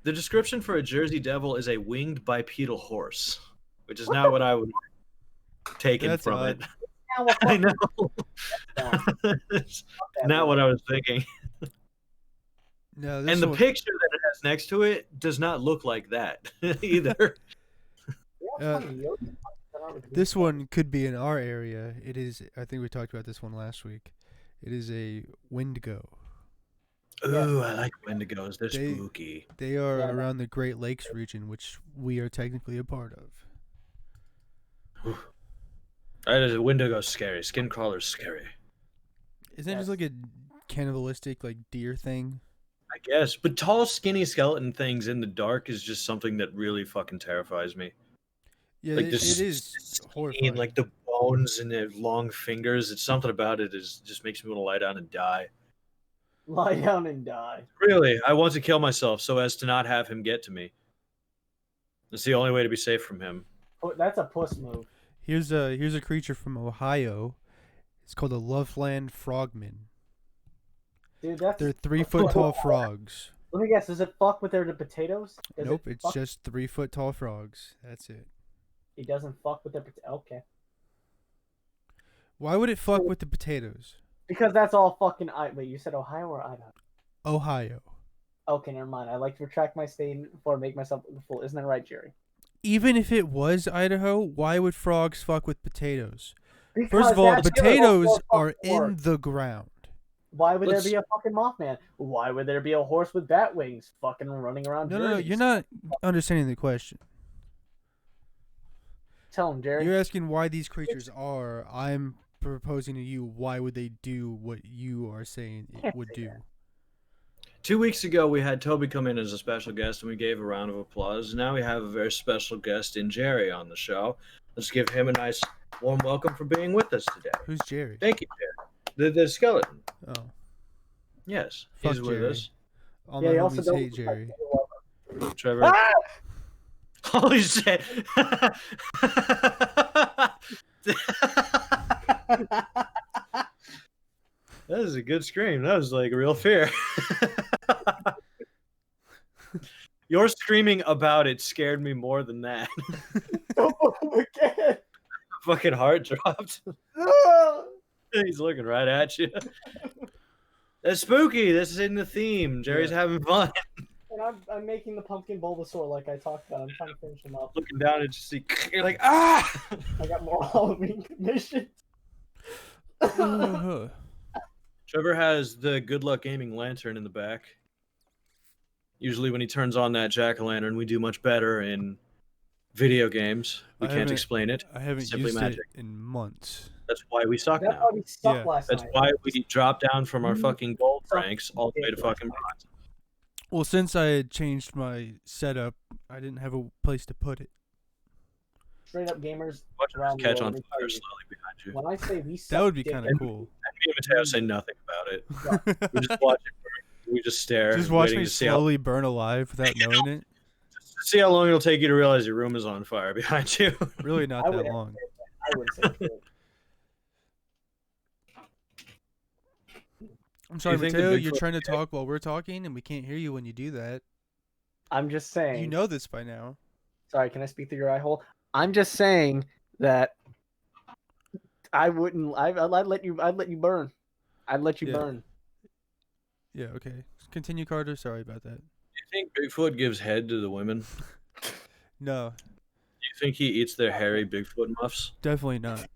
S2: The description for a Jersey Devil is a winged bipedal horse, which is not what I would have taken from it. I know. Not what I was thinking.
S1: No,
S2: and the picture that it has next to it does not look like that either.
S1: This one could be in our area. It is. I think we talked about this one last week. It is a Wendigo.
S2: Ooh, I like wendigos. They're
S1: They-
S2: spooky.
S1: They are
S3: Yeah,
S1: around the Great Lakes region, which we are technically a part of.
S2: That is a wendigo's scary. Skin crawler's scary.
S1: Isn't it just
S3: Yes.
S1: like a cannibalistic like deer thing?
S2: I guess, but tall, skinny skeleton things in the dark is just something that really fucking terrifies me.
S1: Yeah,
S2: Like
S1: it
S2: this,
S1: is horrifying.
S2: like the bones and the long fingers. It's something about it is just makes me want to lie down and die.
S3: Lie down and die.
S2: Really, I want to kill myself so as to not have him get to me. It's the only way to be safe from him.
S3: Oh, that's a puss move.
S1: Here's a creature from Ohio. It's called a Loveland frogman.
S3: Dude, that's...
S1: They're 3 foot tall frogs.
S3: Let me guess, does it fuck with the potatoes? Does
S1: Nope,
S3: it
S1: it's
S3: fuck...
S1: just 3 foot tall frogs. That's it.
S3: It doesn't fuck with Okay.
S1: Why would it fuck with the potatoes?
S3: Because that's all fucking... Wait, you said Ohio or Idaho?
S1: Ohio.
S3: Okay, never mind. I like to retract my statement before I make myself look fool. Isn't that right, Jerry?
S1: Even if it was Idaho, why would frogs fuck with potatoes?
S3: Because
S1: First of all,
S3: that's
S1: potatoes
S3: gonna
S1: are
S3: fucking work.
S1: in the ground.
S3: Why would
S2: Let's-
S3: there be a fucking Mothman? Why would there be a horse with bat wings fucking running around
S1: No,
S3: Jersey?
S1: you're not understanding the question.
S3: Tell him, Jerry.
S1: You're asking why these creatures are. I'm proposing to you why would they do what you are saying it would do.
S2: 2 weeks ago, we had Toby come in as a special guest, and we gave a round of applause. Now we have a very special guest in Jerry on the show. Let's give him a nice, warm welcome for being with us today.
S1: Who's Jerry?
S2: Thank you, Jerry. The skeleton.
S1: Oh,
S2: Yes,
S1: Fuck
S2: he's with
S1: Jerry.
S2: us.
S1: all
S3: Yeah,
S1: my
S3: he also
S1: homies
S3: don't
S1: hate
S3: look like
S1: Jerry.
S2: Trevor.
S3: Ah!
S2: Holy shit! That is a good scream. That was like real fear. Your screaming about it scared me more than that.
S3: Again.
S2: Fucking heart dropped.
S3: Ah!
S2: He's looking right at you. That's spooky. This is in the theme. Jerry's having fun.
S3: And I'm making the pumpkin Bulbasaur like I talked about. I'm trying to finish him up.
S2: Looking down and just see. You're like, ah!
S3: I got more Halloween commissions.
S1: Uh-huh.
S2: Trevor has the Good Luck Gaming lantern in the back. Usually, when he turns on that jack-o'-lantern, we do much better in video games. We
S1: I
S2: can't
S1: haven't-
S2: explain it.
S1: I haven't
S2: Simply
S1: used
S2: magic.
S1: it in months.
S2: That's why we suck
S3: That's
S2: now.
S3: why we suck
S1: Yeah.
S3: last
S2: That's
S3: night.
S2: why we dropped down from our
S3: Mm.
S2: fucking gold
S3: Suck
S2: ranks all the way to
S3: dick
S2: fucking
S3: last
S2: bronze.
S1: Well, since I had changed my setup, I didn't have a place to put it.
S3: Straight up gamers.
S2: Watch us
S3: around the
S2: catch
S3: world,
S2: on
S3: we
S2: fire
S3: tell you.
S2: slowly behind you.
S3: When I say we suck
S1: That would be
S3: dick,
S1: kind of cool.
S2: And me and Mateo say nothing about it. We just watch it. We just stare.
S1: Just watch
S2: waiting
S1: me
S2: to see how,
S1: slowly burn alive without knowing it.
S2: see how long it'll take you to realize your room is on fire behind you.
S1: Really not
S3: I
S1: that
S3: would-
S1: long.
S3: I wouldn't say it.
S1: I'm sorry,
S2: think the
S1: Mateo, you're
S2: Bigfoot-
S1: trying to talk while we're talking, and we can't hear you when you do that.
S3: I'm just saying.
S1: You know this by now.
S3: Sorry, can I speak through your eye hole? I'm just saying that I wouldn't. I'd let you. I'd let you burn. I'd let you
S1: Yeah.
S3: burn.
S1: Yeah, okay. Continue, Carter. Sorry about that.
S2: You think Bigfoot gives head to the women?
S1: No,
S2: Do you think he eats their hairy Bigfoot muffs?
S1: definitely not.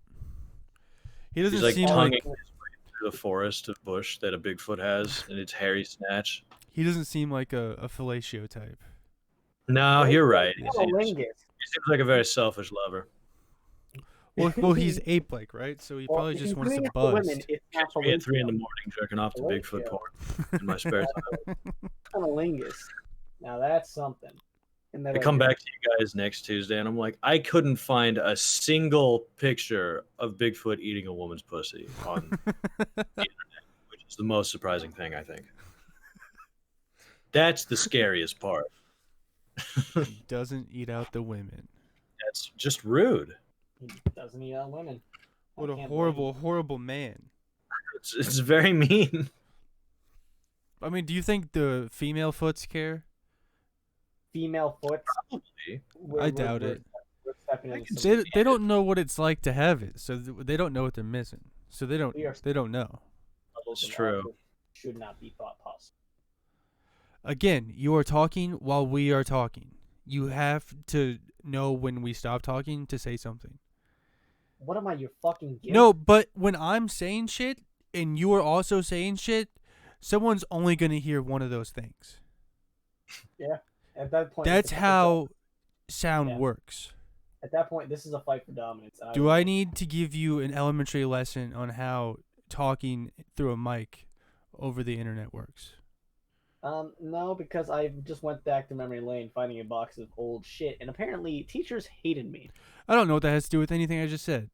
S1: He doesn't
S2: He's like
S1: seem
S2: tonguing
S1: like
S2: his way through the forest of bush that a Bigfoot has in its hairy snatch.
S1: he doesn't seem like a fellatio type.
S2: No, you're right. He
S3: He's a
S2: seems
S3: lingus.
S2: like a very selfish lover.
S1: Well, he's ape-like, right? So he probably
S3: if
S1: just
S3: he's
S1: wants to
S3: doing it for
S1: bust.
S3: women, it's not
S2: Catch me at 3 in the
S3: fellatio.
S2: morning jerking off to Bigfoot
S3: Fellatio.
S2: porn in my spare time.
S3: Cunnilingus. Now that's something. And
S2: I come back to you guys next Tuesday, and I'm like, I couldn't find a single picture of Bigfoot eating a woman's pussy on the internet, which is the most surprising thing, I think. That's the scariest part.
S1: He doesn't eat out the women.
S2: That's just rude.
S3: He doesn't eat on women. I
S1: What a
S3: can't
S1: horrible, horrible man.
S2: It's very mean.
S1: I mean, do you think the female foots care?
S3: Female foot.
S1: I doubt it.
S3: We're stepping into some-
S1: They don't know what it's like to have it, so they don't know what they're missing. So they don't
S3: We are-
S1: know.
S2: It's true.
S3: Should not be thought possible.
S1: Again, you are talking while we are talking. You have to know when we stop talking to say something.
S3: What am I, your fucking gift?
S1: No, but when I'm saying shit and you are also saying shit, someone's only going to hear one of those things.
S3: Yeah. At that point,
S1: That's how sound works.
S3: At that point, this is a fight for dominance.
S1: Do I need to give you an elementary lesson on how talking through a mic over the internet works?
S3: No, because I just went back to memory lane finding a box of old shit, and apparently teachers hated me.
S1: I don't know what that has to do with anything I just said.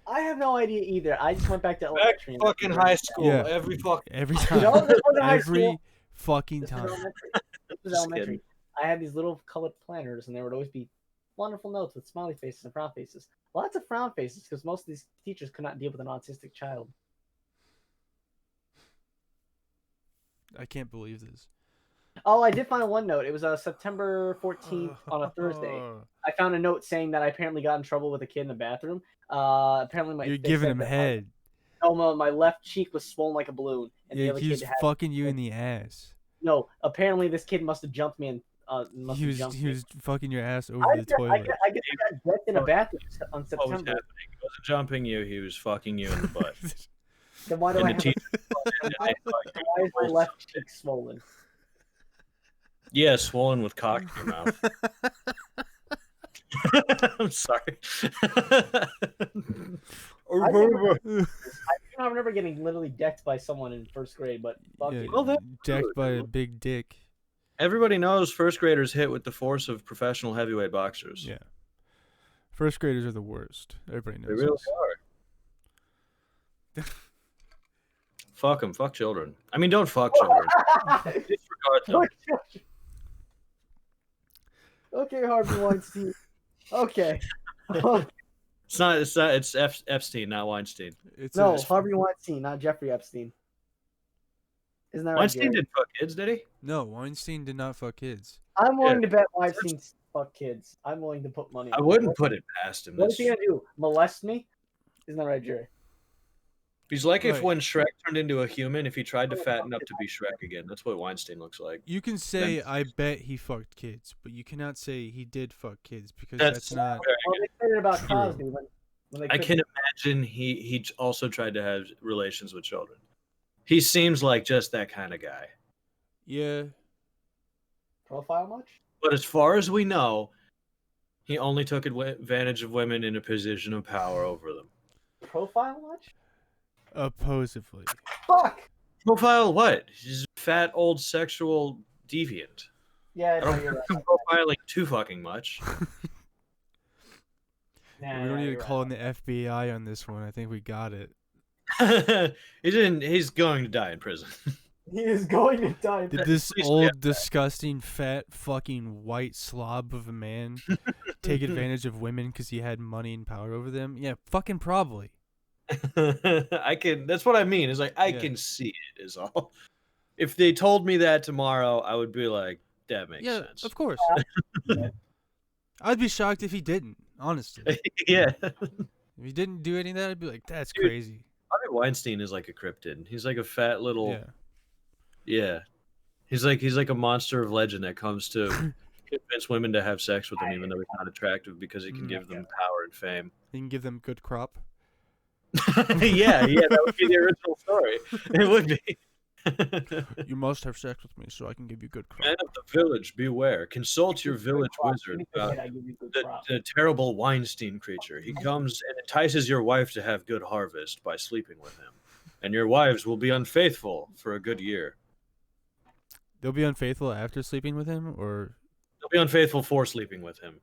S3: I have no idea either. I just went back to elementary.
S2: Back fucking high school.
S1: Yeah.
S2: Every fucking
S1: Every time.
S3: No, this wasn't high
S1: Every
S3: school.
S1: fucking
S3: This
S1: time.
S3: was elementary. This was
S2: Just
S3: elementary. I had these little colored planners, and there would always be wonderful notes with smiley faces and frown faces. Lots of frown faces, because most of these teachers could not deal with an autistic child.
S1: I can't believe this.
S3: Oh, I did find one note. It was September 14th on a Thursday. I found a note saying that I apparently got in trouble with a kid in the bathroom. Apparently my
S1: You're
S3: they
S1: giving
S3: said
S1: him
S3: that
S1: head.
S3: my left cheek was swollen like a balloon, and the
S1: Yeah,
S3: other
S1: he was
S3: kid had
S1: fucking you in the ass.
S3: no. Apparently this kid must have jumped me and
S1: He was fucking your ass over
S3: I
S1: the
S3: guess
S1: toilet.
S3: I got decked in a bathroom on
S2: what was
S3: September.
S2: happening? He wasn't jumping you. He was fucking you in the butt.
S3: Then why do
S2: And
S3: I
S2: the
S3: have
S2: teacher.
S3: why is my left cheek swollen?
S2: Yeah, swollen with cock in your mouth. I'm sorry.
S3: I do not remember getting literally decked by someone in first grade, but fuck
S1: Yeah,
S3: it.
S2: Well, that's
S1: decked
S2: good.
S1: by a big dick.
S2: Everybody knows first graders hit with the force of professional heavyweight boxers.
S1: Yeah. First graders are the worst. Everybody knows
S2: They really
S1: this.
S2: are. Fuck them. Fuck children. I mean, don't fuck children. Disregard them.
S3: Okay, Harvey Weinstein. Okay.
S2: It's Epstein, not Weinstein.
S1: It's
S3: No,
S1: a,
S3: Harvey Weinstein, not Jeffrey Epstein. Isn't that right?
S2: Weinstein
S3: Jared?
S2: didn't fuck kids, did he?
S1: no, Weinstein did not fuck kids.
S3: I'm willing to bet Weinstein fuck kids. I'm willing to put money.
S2: I
S3: on it.
S2: wouldn't put it past him.
S3: What is
S2: That's-
S3: he gonna do? Molest me? Isn't that right, Jerry?
S2: He's like if
S1: Right.
S2: when Shrek turned into a human, if he tried to fatten up to be Shrek again. That's what Weinstein looks like.
S1: You can say,
S2: That's-
S1: I bet he fucked kids, but you cannot say he did fuck kids because
S2: That's
S1: that's not.
S3: Well, they said it about
S2: True.
S3: Cosby when they
S2: I
S3: couldn't-
S2: can imagine he also tried to have relations with children. He seems like just that kind of guy.
S1: Yeah.
S3: profile much.
S2: But as far as we know, he only took advantage of women in a position of power over them.
S3: Profile much?
S1: Supposedly.
S3: Fuck.
S2: Profile what? He's a fat old sexual deviant.
S3: Yeah,
S2: I
S3: no,
S2: don't
S3: you're
S2: think
S3: right.
S2: I'm profiling too fucking much.
S3: Nah,
S1: We don't need to
S3: you're
S1: call
S3: right.
S1: in the FBI on this one. I think we got it.
S2: He's going to die in prison.
S3: He is going to die.
S1: Did this
S2: Please
S1: old,
S2: get
S1: disgusting, fat, fucking white slob of a man take advantage of women because he had money and power over them? Yeah, fucking probably.
S2: I can. That's what I mean. Is like I
S1: Yeah.
S2: can see it. Is all. If they told me that tomorrow, I would be like, "That makes
S1: Yeah,
S2: sense."
S1: of course. I'd be shocked if he didn't, honestly.
S2: Yeah.
S1: If he didn't do any of that, I'd be like, that's
S2: Dude.
S1: crazy.
S2: Harvey Weinstein is like a cryptid. He's like a fat little.
S1: Yeah.
S2: Yeah. He's like a monster of legend that comes to convince women to have sex with him, even though he's not attractive, because he can give them power and fame.
S1: He can give them good crop.
S2: yeah, that would be the original story. It would be.
S1: You must have sex with me so I can give you good crop.
S2: Men of the village, beware. Consult your village wizard about the terrible Weinstein creature. He comes and entices your wife to have good harvest by sleeping with him. And your wives will be unfaithful for a good year.
S1: They'll be unfaithful after sleeping with him, or
S2: They'll be unfaithful for sleeping with him.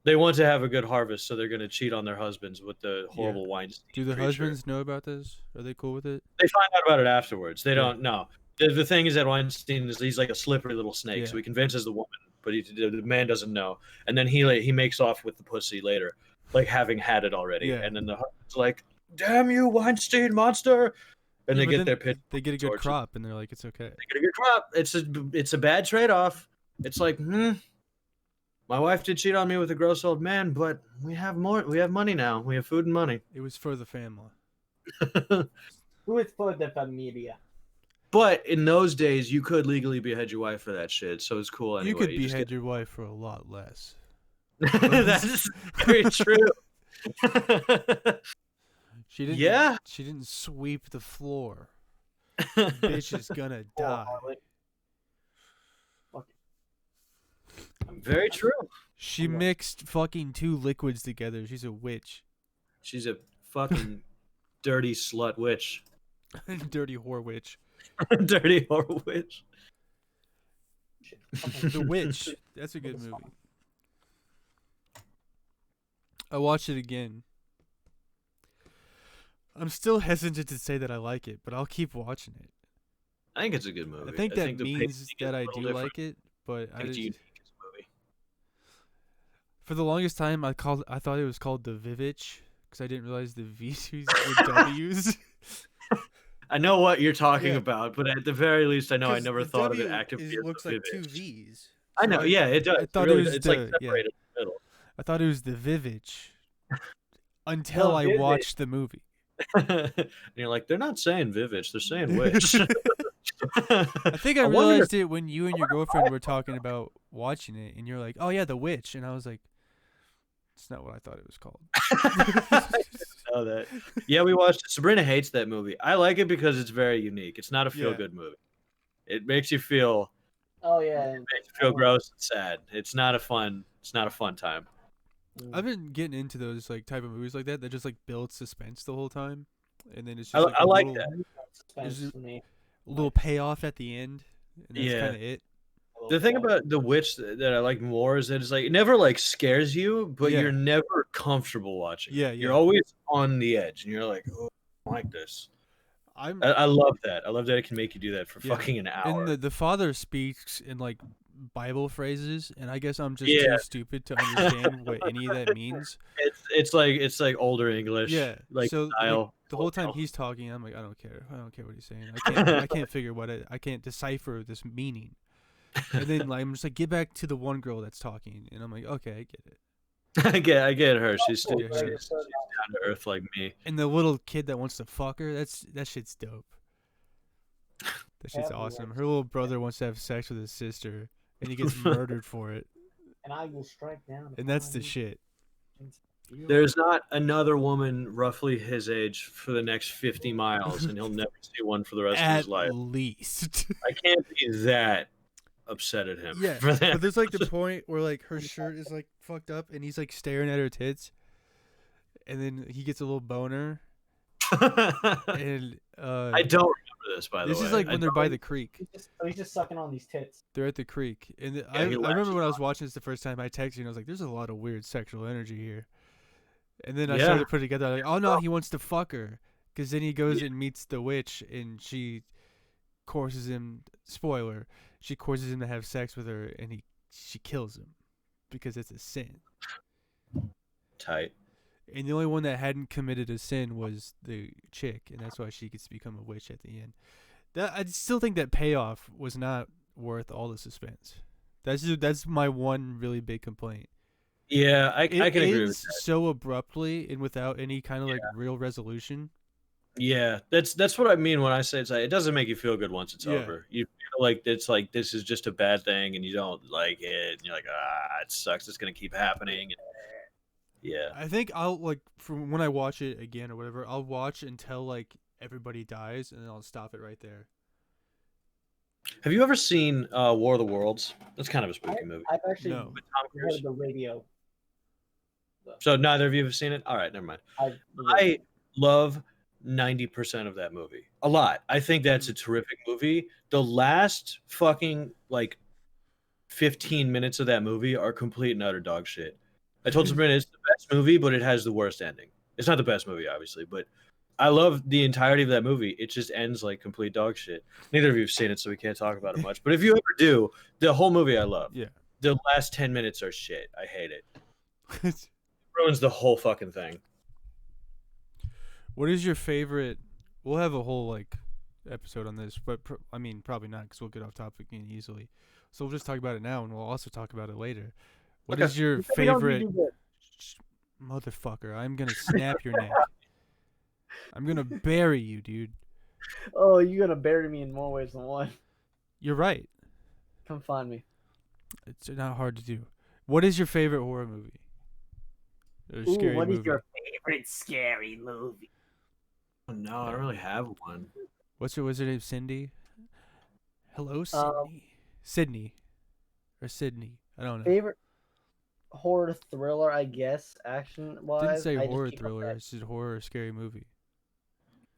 S2: They want to have a good harvest, so they're going to cheat on their husbands with the horrible Weinstein
S1: do the
S2: creature.
S1: husbands know about this? Are they cool with it?
S2: They find out about it afterwards. They don't know. The thing is that Weinstein he's like a slippery little snake,
S1: Yeah.
S2: so he convinces the woman, but the man doesn't know. And then he makes off with the pussy later, like having had it already.
S1: Yeah.
S2: And then the husband's like, "Damn you, Weinstein monster!" And
S1: Yeah,
S2: they
S1: but
S2: get
S1: then
S2: their pit.
S1: They get a good
S2: torches.
S1: crop, and they're like, it's okay.
S2: They get a good crop. It's a bad trade off. It's like, my wife did cheat on me with a gross old man, but we have more. We have money now. We have food and money.
S1: It was for the family.
S3: Who is for the familia?
S2: But in those days, you could legally behead your wife for that shit, so it's cool anyway.
S1: you could
S2: just
S1: behead your wife for a lot less.
S2: That is very true.
S1: She didn't.
S2: Yeah.
S1: She didn't sweep the floor. Bitch is gonna
S3: Poor
S1: die.
S3: Harlot.
S2: Very true.
S1: She mixed fucking 2 liquids together. She's a witch.
S2: She's a fucking dirty slut witch.
S1: Dirty whore witch.
S2: Dirty whore witch.
S1: The Witch. That's a good movie. I watched it again. I'm still hesitant to say that I like it, but I'll keep watching it.
S2: I think it's a good movie.
S1: I think that
S2: the
S1: means
S2: pacing is
S1: that
S2: a
S1: I
S2: little
S1: do
S2: different.
S1: like it, but
S2: I think it's
S1: just,
S2: unique as a movie.
S1: for the longest time I thought it was called the VVitch because I didn't realize the V's were W's.
S2: I know what you're talking
S1: Yeah.
S2: about, but at the very least, I know I
S1: 'Cause
S2: never
S1: the
S2: thought
S1: W
S2: of it actively.
S1: is,
S2: as
S1: looks
S2: a
S1: like 2
S2: Vivid.
S1: V's.
S2: I know,
S1: So
S2: yeah, it does.
S1: I thought
S2: really,
S1: it was
S2: it's like
S1: the
S2: separated in the middle.
S1: I thought it was the VVitch until I
S3: VVitch.
S1: watched the movie.
S2: And you're like, they're not saying VVitch, they're saying witch.
S1: I think I
S2: wonder-
S1: realized it when you and your girlfriend were talking about watching it, and you're like, "Oh yeah, The Witch," and I was like, "It's not what I thought it was called."
S2: know that. Yeah, we watched it. Sabrina hates that movie. I like it because it's very unique. It's not a feel-good movie. It makes you feel
S3: Oh yeah.
S2: makes you feel gross and sad. It's not a fun time.
S1: I've been getting into those like type of movies like that just like build suspense the whole time, and then it's
S2: I
S1: just
S2: I
S1: a
S2: like
S1: little,
S2: that.
S3: Suspense
S1: Is it-
S3: for me.
S1: little payoff at the end, and that's
S2: Yeah.
S1: kind of it.
S2: The thing about The Witch that I like more is that it's like it never like scares you, but
S1: Yeah.
S2: you're never comfortable watching.
S1: Yeah,
S2: You're
S1: yeah.
S2: always on the edge, and you're like, oh, I don't like this.
S1: I'm
S2: I love that. I love that it can make you do that for
S1: Yeah.
S2: fucking an hour.
S1: and the father speaks in like Bible phrases, and I guess I'm just
S2: Yeah.
S1: too stupid to understand what any of that means.
S2: It's like older English.
S1: Yeah,
S2: like
S1: so
S2: style.
S1: the whole time he's talking, I'm like, I don't care what he's saying. I can't figure I can't decipher this meaning. And then like I'm just like, get back to the one girl that's talking, and I'm like, okay, I get it.
S2: I get her. She's
S3: Oh,
S2: she's
S3: right.
S2: down to earth like me.
S1: And the little kid that wants to fuck her, that shit's dope. That shit's
S3: Yeah,
S1: awesome.
S3: yeah.
S1: Her little brother wants to have sex with his sister, and he gets murdered for it,
S3: And I will strike down.
S1: and that's the shit.
S2: There's not another woman roughly his age for the next 50 miles, and he'll never see one for the rest of
S1: At
S2: his life.
S1: least.
S2: I can't be that upset at him.
S1: Yeah,
S2: for that.
S1: but there's like the point where like her shirt is like fucked up, and he's like staring at her tits, and then he gets a little boner, and
S2: I don't remember this, by the way.
S1: this is like
S2: I
S1: when they're by the creek.
S3: He's just sucking on these tits.
S1: They're at the creek, and
S2: Yeah,
S1: I
S2: he
S1: remember
S2: latches
S1: when I was watching this the first time. I texted you, and I was like, "There's a lot of weird sexual energy here." And then I
S2: Yeah.
S1: started to put it together. Like, oh no, he wants to fuck her, because then he goes and meets the witch, and she coerces him. Spoiler: she coerces him to have sex with her, and she kills him because it's a sin.
S2: Tight.
S1: And the only one that hadn't committed a sin was the chick, and that's why she gets to become a witch at the end. I still think that payoff was not worth all the suspense. That's my one really big complaint.
S2: Yeah, I can agree with
S1: ends
S2: that.
S1: so abruptly and without any kind of like real resolution.
S2: Yeah, that's what I mean when I say it's like it doesn't make you feel good once it's
S1: Yeah.
S2: over. You feel like it's like this is just a bad thing, and you don't like it. And you're like, it sucks. It's gonna keep happening. And yeah,
S1: I think I'll like from when I watch it again or whatever, I'll watch until like everybody dies, and then I'll stop it right there.
S2: have you ever seen War of the Worlds? That's kind of a spooky movie.
S3: I've actually
S1: No.
S2: With Tom
S3: heard
S2: Cruise.
S3: the radio.
S2: So neither of you have seen it. All right, never mind. I love 90% of that movie. A lot. I think that's a terrific movie. The last fucking like 15 minutes of that movie are complete and utter dog shit. I told Sabrina it's the best movie, but it has the worst ending. It's not the best movie, obviously, but I love the entirety of that movie. It just ends like complete dog shit. Neither of you have seen it, so we can't talk about it much. But if you ever do, the whole movie I love.
S1: Yeah.
S2: The last 10 minutes are shit. I hate it. Ruins the whole fucking thing.
S1: What is your favorite? We'll have a whole like episode on this, but I mean probably not because we'll get off topic again easily. So we'll just talk about it now, and we'll also talk about it later. What is your favorite? Motherfucker, I'm gonna snap your neck. I'm gonna bury you, dude.
S3: Oh, you're gonna bury me in more ways than one.
S1: You're right.
S3: Come find me.
S1: It's not hard to do. What is your favorite horror movie? Or scary
S3: What is
S1: movie?
S3: your favorite scary movie?
S2: Oh, no, I don't really have one.
S1: what's her name? Cindy. Hello,
S3: Um,
S1: Sydney, or Sydney. I don't know.
S3: favorite horror thriller, I guess, action
S1: Didn't
S3: wise.
S1: say
S3: I just
S1: horror
S3: keep coming
S1: thriller.
S3: back.
S1: It's just horror or scary movie.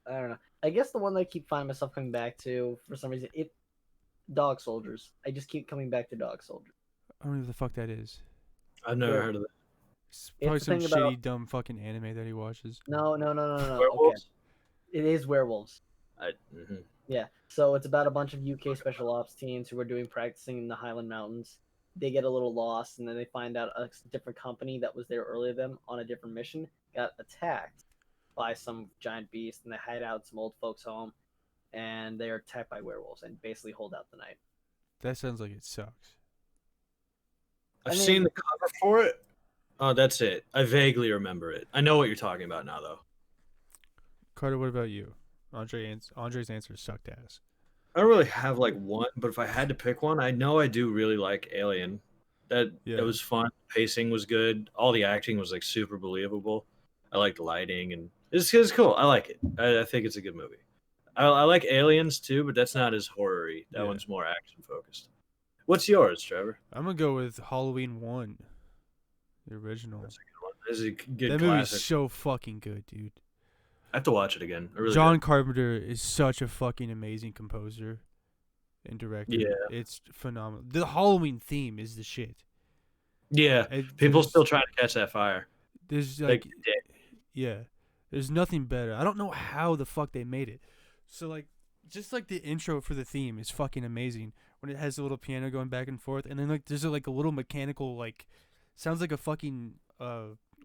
S3: I don't know. I guess the one that I keep finding myself coming back to for some reason, Dog Soldiers. I just keep coming back to Dog Soldiers.
S1: I don't know what the fuck that is.
S2: I've never
S3: Yeah.
S2: heard of that.
S1: It's probably
S3: the
S1: some
S3: thing
S1: shitty,
S3: about
S1: dumb fucking anime that he watches.
S3: no. Okay,
S2: Werewolves?
S3: it is werewolves.
S2: Mhm.
S3: Yeah. So it's about a bunch of UK special ops teams who are doing practicing in the Highland Mountains. They get a little lost, and then they find out a different company that was there earlier than them on a different mission got attacked by some giant beast, and they hide out in some old folks' home, and they are attacked by werewolves and basically hold out the night.
S1: That sounds like it sucks.
S2: I've
S3: I mean-
S2: seen the cover for it. Oh, that's it. I vaguely remember it. I know what you're talking about now, though.
S1: Carter, what about you? Andre's answer sucked ass.
S2: I don't really have like one, but if I had to pick one, I know I do really like Alien. That was fun. Pacing was good. All the acting was like super believable. I liked the lighting, and it's cool. I like it. I think it's a good movie. I like Aliens too, but that's not as horror-y. That one's more action focused. What's yours, Trevor?
S1: I'm gonna go with Halloween 1, the original.
S2: That's a good one. This is a good
S1: That
S2: classic.
S1: movie's so fucking good, dude.
S2: I have to watch it again. I really
S1: John
S2: do.
S1: Carpenter is such a fucking amazing composer and director.
S2: Yeah.
S1: It's phenomenal. The Halloween theme is the shit.
S2: Yeah, people still trying to catch that fire.
S1: There's
S2: Like,
S1: yeah, there's nothing better. I don't know how the fuck they made it. So like, just like the intro for the theme is fucking amazing when it has a little piano going back and forth, and then like there's a little mechanical like, sounds like a fucking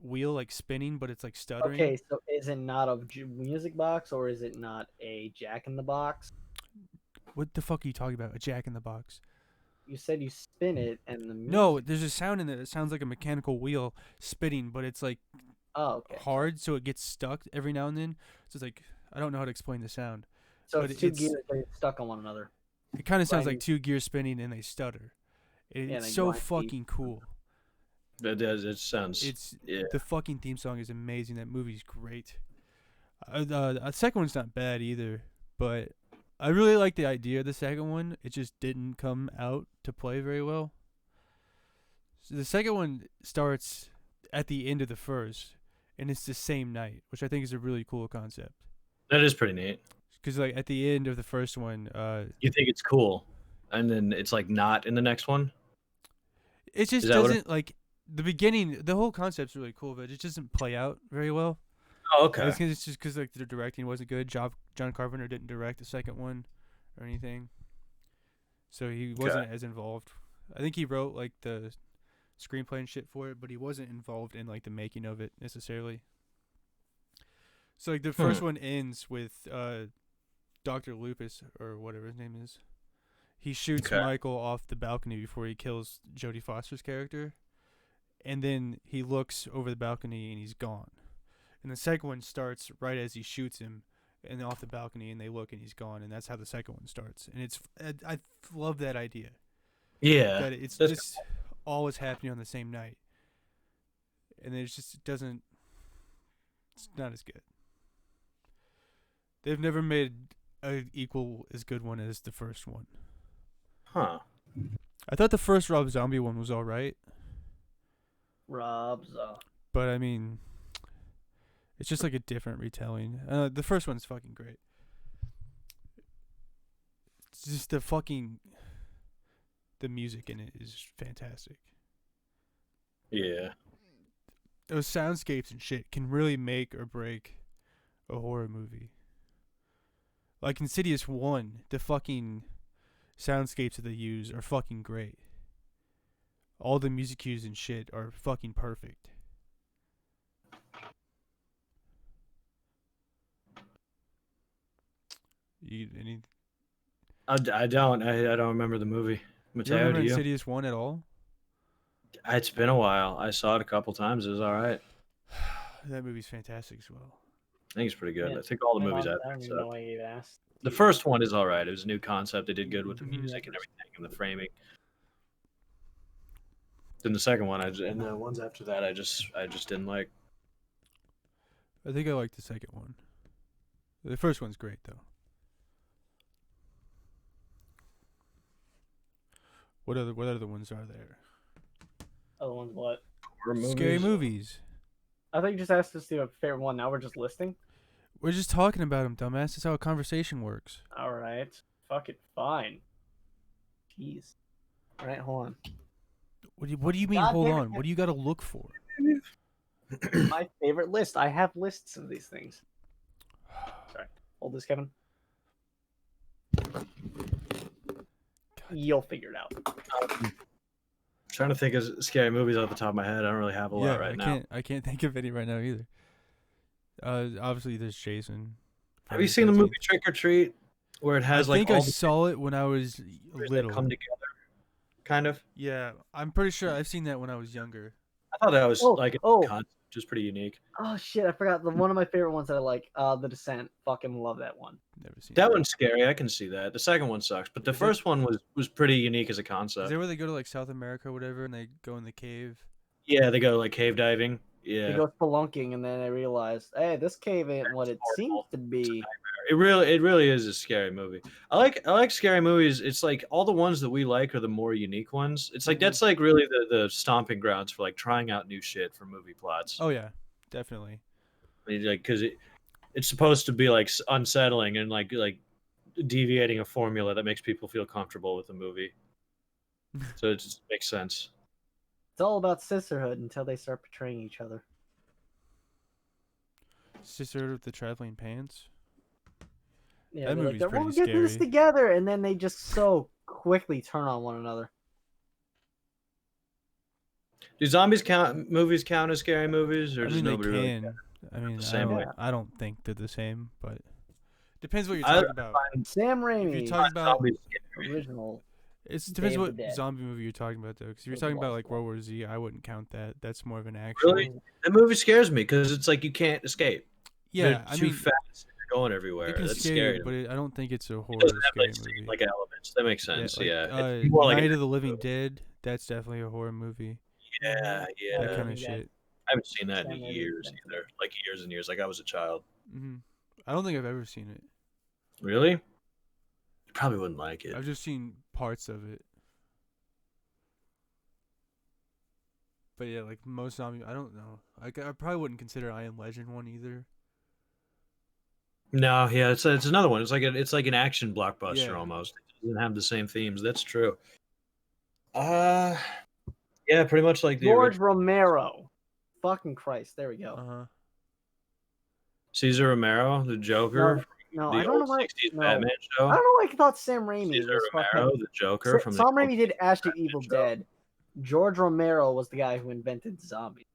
S1: wheel like spinning, but it's like stuttering.
S3: Okay, so is it not a music box or is it not a Jack in the Box?
S1: What the fuck are you talking about? A Jack in the Box?
S3: You said you spin it and the music...
S1: No, there's a sound in there that sounds like a mechanical wheel spinning, but it's like
S3: okay.
S1: hard, so it gets stuck every now and then. So it's like, I don't know how to explain the sound.
S3: So
S1: but
S3: it's two gears that are stuck on one another.
S1: It kind of sounds
S3: Grinding.
S1: like two gears spinning and they stutter. It's
S3: Yeah, they
S1: so
S3: grind
S1: fucking cool.
S2: That does. It sounds.
S1: It's
S2: yeah.
S1: The fucking theme song is amazing. That movie's great. The second one's not bad either, but I really like the idea of the second one. It just didn't come out to play very well. So the second one starts at the end of the first, and it's the same night, which I think is a really cool concept.
S2: That is pretty neat.
S1: Because like at the end of the first one,
S2: You think it's cool, and then it's like not in the next one.
S1: it just
S2: Is that what
S1: doesn't like the beginning. The whole concept's really cool, but it just doesn't play out very well.
S2: Oh, okay.
S1: It's just because like the directing wasn't good. John Carpenter didn't direct the second one or anything, so he wasn't as involved. I think he wrote like the screenplay and shit for it, but he wasn't involved in like the making of it necessarily. So like the first one ends with Dr. Lupus or whatever his name is. He shoots Michael off the balcony before he kills Jodie Foster's character, and then he looks over the balcony and he's gone. And the second one starts right as he shoots him and off the balcony, and they look and he's gone, and that's how the second one starts. And it's I love that idea.
S2: Yeah.
S1: That it's just all is happening on the same night, and it doesn't. It's not as good. They've never made an equal as good one as the first one.
S2: Huh.
S1: I thought the first Rob Zombie one was all right, but I mean, it's just like a different retelling. The first one's fucking great. It's just the music in it is fantastic.
S2: Yeah.
S1: Those soundscapes and shit can really make or break a horror movie. Like Insidious 1, the fucking soundscapes that they use are fucking great. All the music cues and shit are fucking perfect.
S2: I don't remember the movie.
S1: You don't remember Insidious 1 at all?
S2: It's been a while. I saw it a couple times. It was all right.
S1: That movie's fantastic as well.
S2: I think it's pretty good.
S3: Yeah.
S2: I think all the movies
S3: I don't even know why you asked.
S2: The first one is all right. It was a new concept. They did good with the music and everything and the framing. Then the second one, and the ones after that, I just didn't like.
S1: I think I like the second one. The first one's great though. What other ones are there?
S3: Other ones, what?
S2: Horror
S1: Scary movies.
S3: I thought you just asked us to do a favorite one. Now we're just listing.
S1: We're just talking about them, dumbass. That's how a conversation works.
S3: All right. Fuck it. Fine. Jeez. All right, hold on.
S1: What do you mean?
S3: God
S1: Hold
S3: damn it.
S1: on. What do you got to look for?
S3: My favorite list. I have lists of these things. Sorry. Hold this, Kevin. You'll figure it out.
S2: Trying to think of scary movies off the top of my head. I don't really have a lot right now.
S1: I can't think of any right now either. Obviously there's Jason.
S2: Have you seen the movie Trick or Treat, where it has
S1: I think
S2: all
S1: I
S2: the
S1: saw it when I was
S2: that
S1: little.
S2: come together? Kind of.
S1: Yeah, I'm pretty sure I've seen that when I was younger.
S2: I thought that was like a
S3: oh.
S2: concept, just pretty unique.
S3: Oh shit! I forgot one of my favorite ones that I like. The Descent. Fucking love that one.
S1: Never seen
S2: That one's scary. I can see that. The second one sucks, but the
S1: Is it-
S2: first one was pretty unique as a
S1: Is
S2: concept.
S1: that where they go to like South America or whatever, and they go in the cave?
S2: Yeah, they go like cave diving.
S3: They
S2: Yeah,
S3: go spelunking, and then they realize, hey, this cave ain't what it seems to be.
S2: it really is a scary movie. I like scary movies. It's like all the ones that we like are the more unique ones. It's like that's like really the stomping grounds for like trying out new shit for movie plots.
S1: Oh yeah, definitely.
S2: I mean, like because it's supposed to be like unsettling and like deviating a formula that makes people feel comfortable with the movie. So it just makes sense.
S3: It's all about sisterhood until they start betraying each other.
S1: Sisterhood with the Traveling Pants.
S3: Yeah,
S1: That
S3: they're
S1: movie's
S3: like,
S1: pretty
S3: we're getting this
S1: scary.
S3: together, and then they just so quickly turn on one another.
S2: Do movies count as scary movies, or
S1: I
S2: does
S1: mean, they
S2: nobody really?
S1: can. I mean,
S2: same
S3: way.
S1: I don't think they're the same, but depends what you're
S2: I
S1: talking about.
S3: Sam
S1: If
S3: Raimi,
S1: you're talking about,
S2: Zombies.
S3: original.
S1: it depends
S3: Day of
S1: what
S3: the Dead.
S1: zombie movie you're talking about, though. Because if you're
S3: Those
S1: talking about
S3: lost
S1: like
S3: ones.
S1: World War Z, I wouldn't count that. That's more of an action.
S2: Really? That movie scares me because it's like you can't escape.
S1: Yeah,
S2: They're
S1: I
S2: too
S1: mean,
S2: fast. They're going everywhere.
S1: it can
S2: That's
S1: scare
S2: scary.
S1: you, but I don't think it's a horror
S2: It doesn't have
S1: scary
S2: like,
S1: movie.
S2: like elements. That makes sense.
S1: like,
S2: Yeah. It's more like
S1: Night
S2: an
S1: of the Living
S2: movie.
S1: Dead. That's definitely a horror movie.
S2: Yeah,
S1: That
S2: yeah.
S1: kind of shit.
S2: I haven't seen that in
S3: Sam Raimi
S2: years
S3: thing.
S2: either. Like years and years. Like I was a child.
S1: Hmm. I don't think I've ever seen it.
S2: Really? You probably wouldn't like it.
S1: I've just seen parts of it. But yeah, like most zombie, I don't know. I probably wouldn't consider I Am Legend one either.
S2: No, yeah, it's another one. It's like an action blockbuster
S1: Yeah.
S2: almost. It doesn't have the same themes. That's true. Yeah, pretty much like the
S3: George
S2: original
S3: Romero. Fucking Christ. There we go.
S1: Uh-huh.
S2: Caesar Romero, the Joker,
S3: No,
S2: the
S3: I don't know
S2: old
S3: why.
S2: 60s
S3: No.
S2: Batman show.
S3: I don't know why I thought Sam Raimi
S2: Caesar
S3: was
S2: Romero,
S3: fucking.
S2: the Joker from
S3: Sam
S2: the
S3: Raimi did Ash the
S2: Batman
S3: Evil
S2: show.
S3: Dead. George Romero was the guy who invented zombies.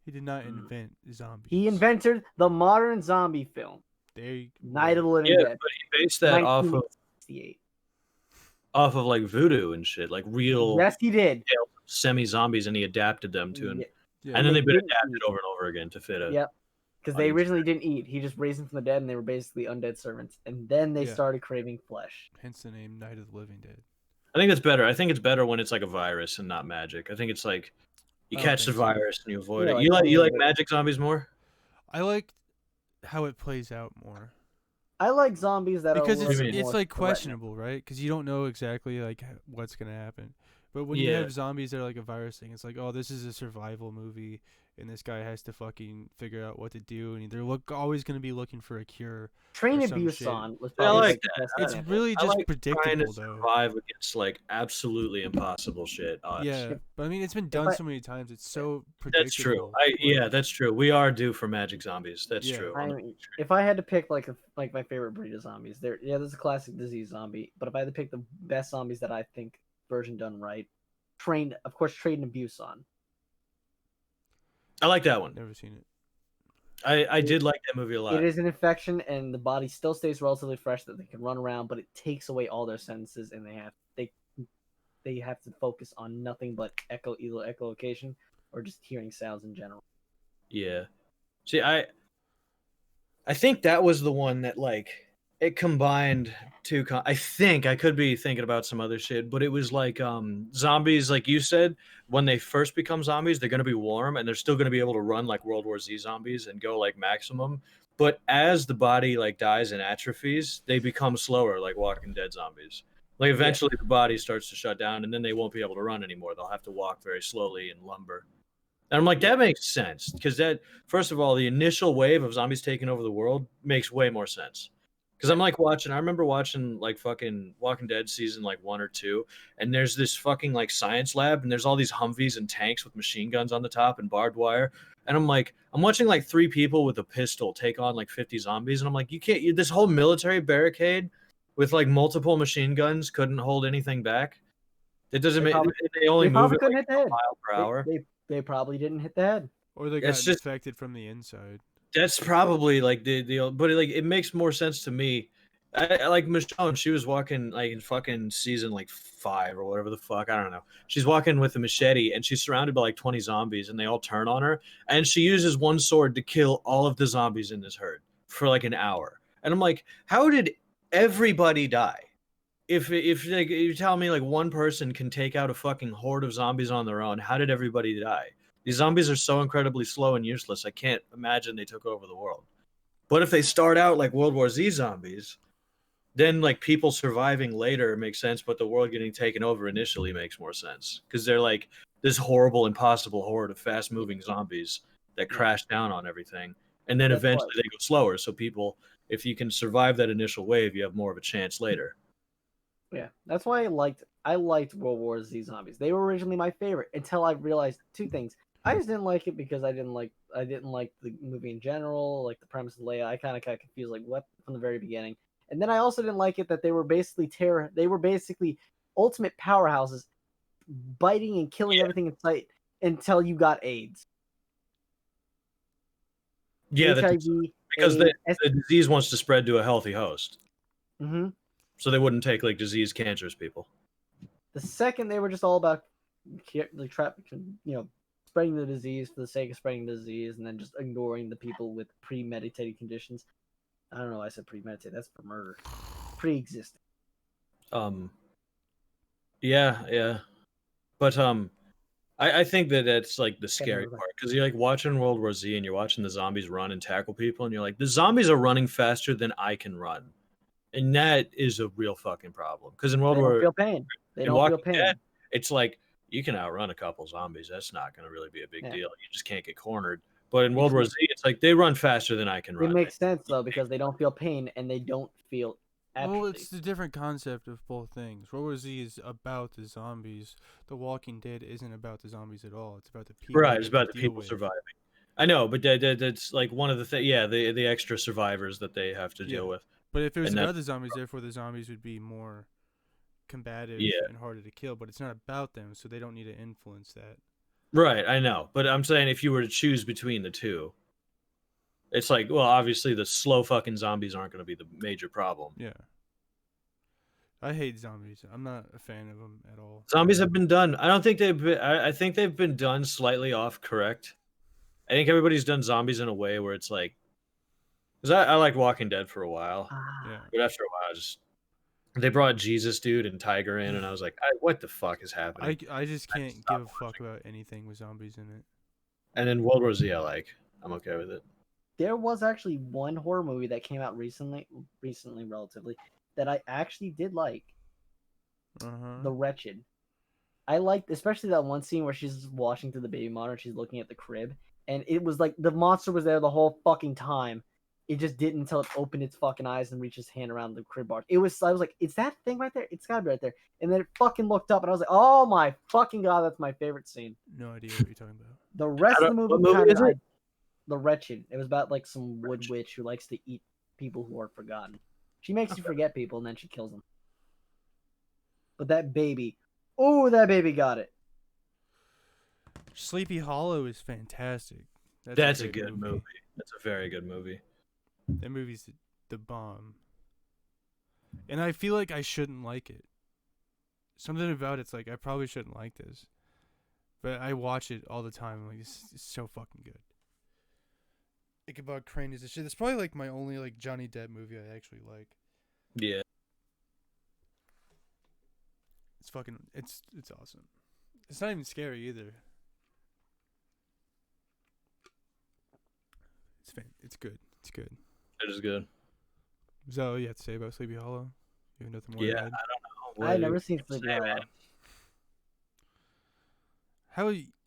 S1: He did not
S2: Hmm.
S1: invent zombies.
S3: He invented the modern zombie film,
S1: There you
S3: Night of the Living
S2: Yeah,
S3: Dead.
S2: but he based that off
S3: 1968.
S2: of like voodoo and shit, like real
S3: Yes, he did.
S2: semi-zombies, and he adapted them to an,
S1: Yeah.
S2: and then
S3: they
S2: they've been
S3: didn't
S2: adapted
S3: eat.
S2: over and over again to fit a.
S3: Yep. Because they
S2: audience.
S3: originally didn't eat. He just raised them from the dead, and they were basically undead servants. And then they
S1: Yeah.
S3: started craving flesh.
S1: Hence the name Night of the Living Dead.
S2: I think that's better. I think it's better when it's like a virus and not magic. I think it's like you
S1: I don't
S2: catch the
S1: think so.
S2: virus and you avoid
S3: Yeah,
S2: it.
S3: like
S2: You
S3: any
S2: like
S3: other-
S2: magic zombies more?
S1: I like how it plays out more.
S3: I like zombies that
S1: Because
S3: are a
S1: it's
S3: little bit
S1: it's
S3: more
S1: like
S3: threatening.
S1: questionable, right? Because you don't know exactly like what's gonna happen. But when you
S2: Yeah.
S1: have zombies that are like a virus thing, it's like, oh, this is a survival movie, and this guy has to fucking figure out what to do, and they're always gonna be looking for a cure.
S3: Train
S1: or
S3: to
S1: some shit.
S3: Busan was
S2: I
S3: probably
S2: like
S3: like the
S2: that.
S3: best
S1: It's
S3: example.
S1: really
S2: I
S1: just
S2: like trying to
S1: predictable, though.
S2: survive against like absolutely impossible shit. Odds.
S1: Yeah, but I mean, it's been done
S3: I-
S1: so many times. It's so predictable.
S2: That's true.
S1: Like,
S2: Yeah, that's true. We are due for magic zombies. That's
S1: Yeah.
S2: true.
S3: I mean, if I had to pick like my favorite breed of zombies, there's a classic disease zombie. But if I had to pick the best zombies that I think version done right, Train to Busan.
S2: I like that one.
S1: Never seen it.
S2: I did like that movie a lot.
S3: It is an infection, and the body still stays relatively fresh that they can run around, but it takes away all their senses, and they have to focus on nothing but echolocation or just hearing sounds in general.
S2: Yeah. See, I think that was the one that like it combined two. I think I could be thinking about some other shit, but it was like zombies, like you said, when they first become zombies, they're gonna be warm and they're still gonna be able to run like World War Z zombies and go like maximum. But as the body like dies and atrophies, they become slower, like Walking Dead zombies. Like eventually the body starts to shut down, and then they won't be able to run anymore. They'll have to walk very slowly and lumber. And I'm like, that makes sense because that, first of all, the initial wave of zombies taking over the world makes way more sense. Because I'm like watching, I remember watching like fucking Walking Dead season like 1 or 2, and there's this fucking like science lab, and there's all these Humvees and tanks with machine guns on the top and barbed wire. And I'm like, I'm watching like 3 people with a pistol take on like 50 zombies, and I'm like, you can't, this whole military barricade with like multiple machine guns couldn't hold anything back. It doesn't make, they only move it
S3: couldn't
S2: like
S3: hit the head.
S2: a mile per hour.
S3: They probably didn't hit the head.
S1: Or they got infected from the inside.
S2: That's probably like the but like it makes more sense to me. I like Michonne. She was walking like in fucking season like 5 or whatever the fuck. I don't know. She's walking with a machete and she's surrounded by like 20 zombies and they all turn on her. And she uses one sword to kill all of the zombies in this herd for like an hour. And I'm like, how did everybody die? If like you tell me like one person can take out a fucking horde of zombies on their own, how did everybody die? These zombies are so incredibly slow and useless. I can't imagine they took over the world. But if they start out like World War Z zombies, then like people surviving later makes sense, but the world getting taken over initially makes more sense because they're like this horrible, impossible horde of fast-moving zombies that crash down on everything, and then eventually they go slower. So people, if you can survive that initial wave, you have more of a chance later.
S3: Yeah, that's why I liked World War Z zombies. They were originally my favorite until I realized 2 things. I just didn't like it because I didn't like the movie in general, like the premise of Leia. I kind of got confused, like what from the very beginning. And then I also didn't like it that they were basically They were basically ultimate powerhouses, biting and killing everything in sight until you got AIDS.
S2: Yeah,
S3: HIV,
S2: because
S3: AIDS,
S2: the disease wants to spread to a healthy host.
S3: Mm-hmm.
S2: So they wouldn't take like disease cancerous people.
S3: The second they were just all about spreading the disease for the sake of spreading the disease, and then just ignoring the people with premeditated conditions. I don't know why I said premeditated. That's for murder. Pre-existing.
S2: Yeah. But I think that that's like the scary part because you're like watching World War Z and you're watching the zombies run and tackle people, and you're like, the zombies are running faster than I can run, and that is a real fucking problem. Because in World War,
S3: they don't feel pain. They don't feel pain.
S2: Dead, it's like you can outrun a couple zombies. That's not going to really be a big deal. You just can't get cornered. But in World War Z, it's like they run faster than I can run.
S3: It makes sense though because they don't feel pain and they don't feel.
S1: Well, it's the different concept of both things. World War Z is about the zombies. The Walking Dead isn't about the zombies at all. It's about the people.
S2: Right, it's about the people surviving. I know, but that's like one of the things. Yeah, the extra survivors that they have to deal with.
S1: But if it was about the zombies, therefore the zombies would be more combative and harder to kill. But it's not about them, so they don't need to influence that.
S2: Right, I know. But I'm saying if you were to choose between the two, it's like, well, obviously the slow fucking zombies aren't going to be the major problem.
S1: Yeah. I hate zombies. I'm not a fan of them at all.
S2: Zombies have been done. I don't think they've been. I think they've been done slightly off correct. I think everybody's done zombies in a way where it's like, because I liked Walking Dead for a while.
S1: Yeah.
S2: But after a while, they brought Jesus dude and Tiger in, and I was like, what the fuck is happening?
S1: I just can't give a fuck about anything with zombies in it.
S2: And then World War Z, I'm okay with it.
S3: There was actually one horror movie that came out recently relatively, that I actually did like. The Wretched. I liked especially that one scene where she's watching through the baby monitor, she's looking at the crib, and it was like the monster was there the whole fucking time. It just didn't until it opened its fucking eyes and reached its hand around the crib bar. I was like, is that thing right there? It's gotta be right there. And then it fucking looked up and I was like, oh my fucking god, that's my favorite scene.
S1: No idea what you're talking about.
S3: The rest of the movie The Wretched. It was about like some wood witch who likes to eat people who are forgotten. She makes you forget people and then she kills them. But that baby got it.
S1: Sleepy Hollow is fantastic.
S2: That's a good movie. That's a very good movie.
S1: That movie's the bomb. And I feel like I shouldn't like it. Something about it's like, I probably shouldn't like this. But I watch it all the time. Like, it's so fucking good. Ichabod Crane is a shit. It's probably like my only like Johnny Depp movie I actually like.
S2: Yeah.
S1: It's fucking, it's awesome. It's not even scary either. It's good. It's good.
S2: It is good.
S1: Is that all you have to say about Sleepy Hollow? You have nothing more to add?
S2: I don't know.
S3: I never seen Sleepy Hollow.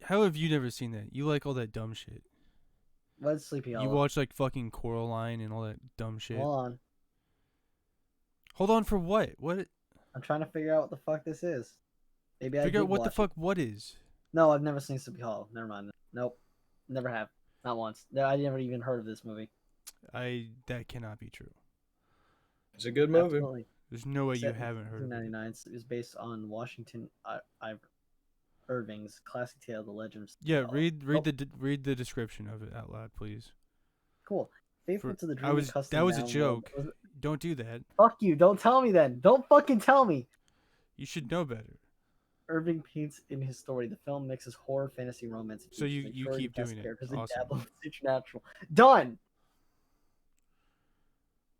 S1: How have you never seen that? You like all that dumb shit.
S3: What's Sleepy Hollow?
S1: You watch like fucking Coraline and all that dumb shit.
S3: Hold on.
S1: Hold on for what? What?
S3: I'm trying to figure out what the fuck this is. Maybe I
S1: Figure
S3: did
S1: out what the
S3: watch
S1: fuck what is.
S3: No, I've never seen Sleepy Hollow. Never mind. Nope. Never have. Not once. No, I never even heard of this movie.
S1: That cannot be true.
S2: It's a good movie.
S3: Absolutely.
S1: There's no way you
S3: Set in
S1: haven't heard of it.
S3: 1999. It's based on Washington Irving's classic tale, The Legend of Sleepy
S1: Yeah,
S3: Hollow.
S1: read the description of it out loud, please.
S3: Cool. Faithful to the dream and custom.
S1: That was a
S3: down
S1: joke.
S3: low.
S1: Don't do that.
S3: Fuck you. Don't tell me then. Don't fucking tell me.
S1: You should know better.
S3: Irving paints in his story. The film mixes horror, fantasy, romance.
S1: So you keep doing it. Awesome.
S3: Supernatural. Done.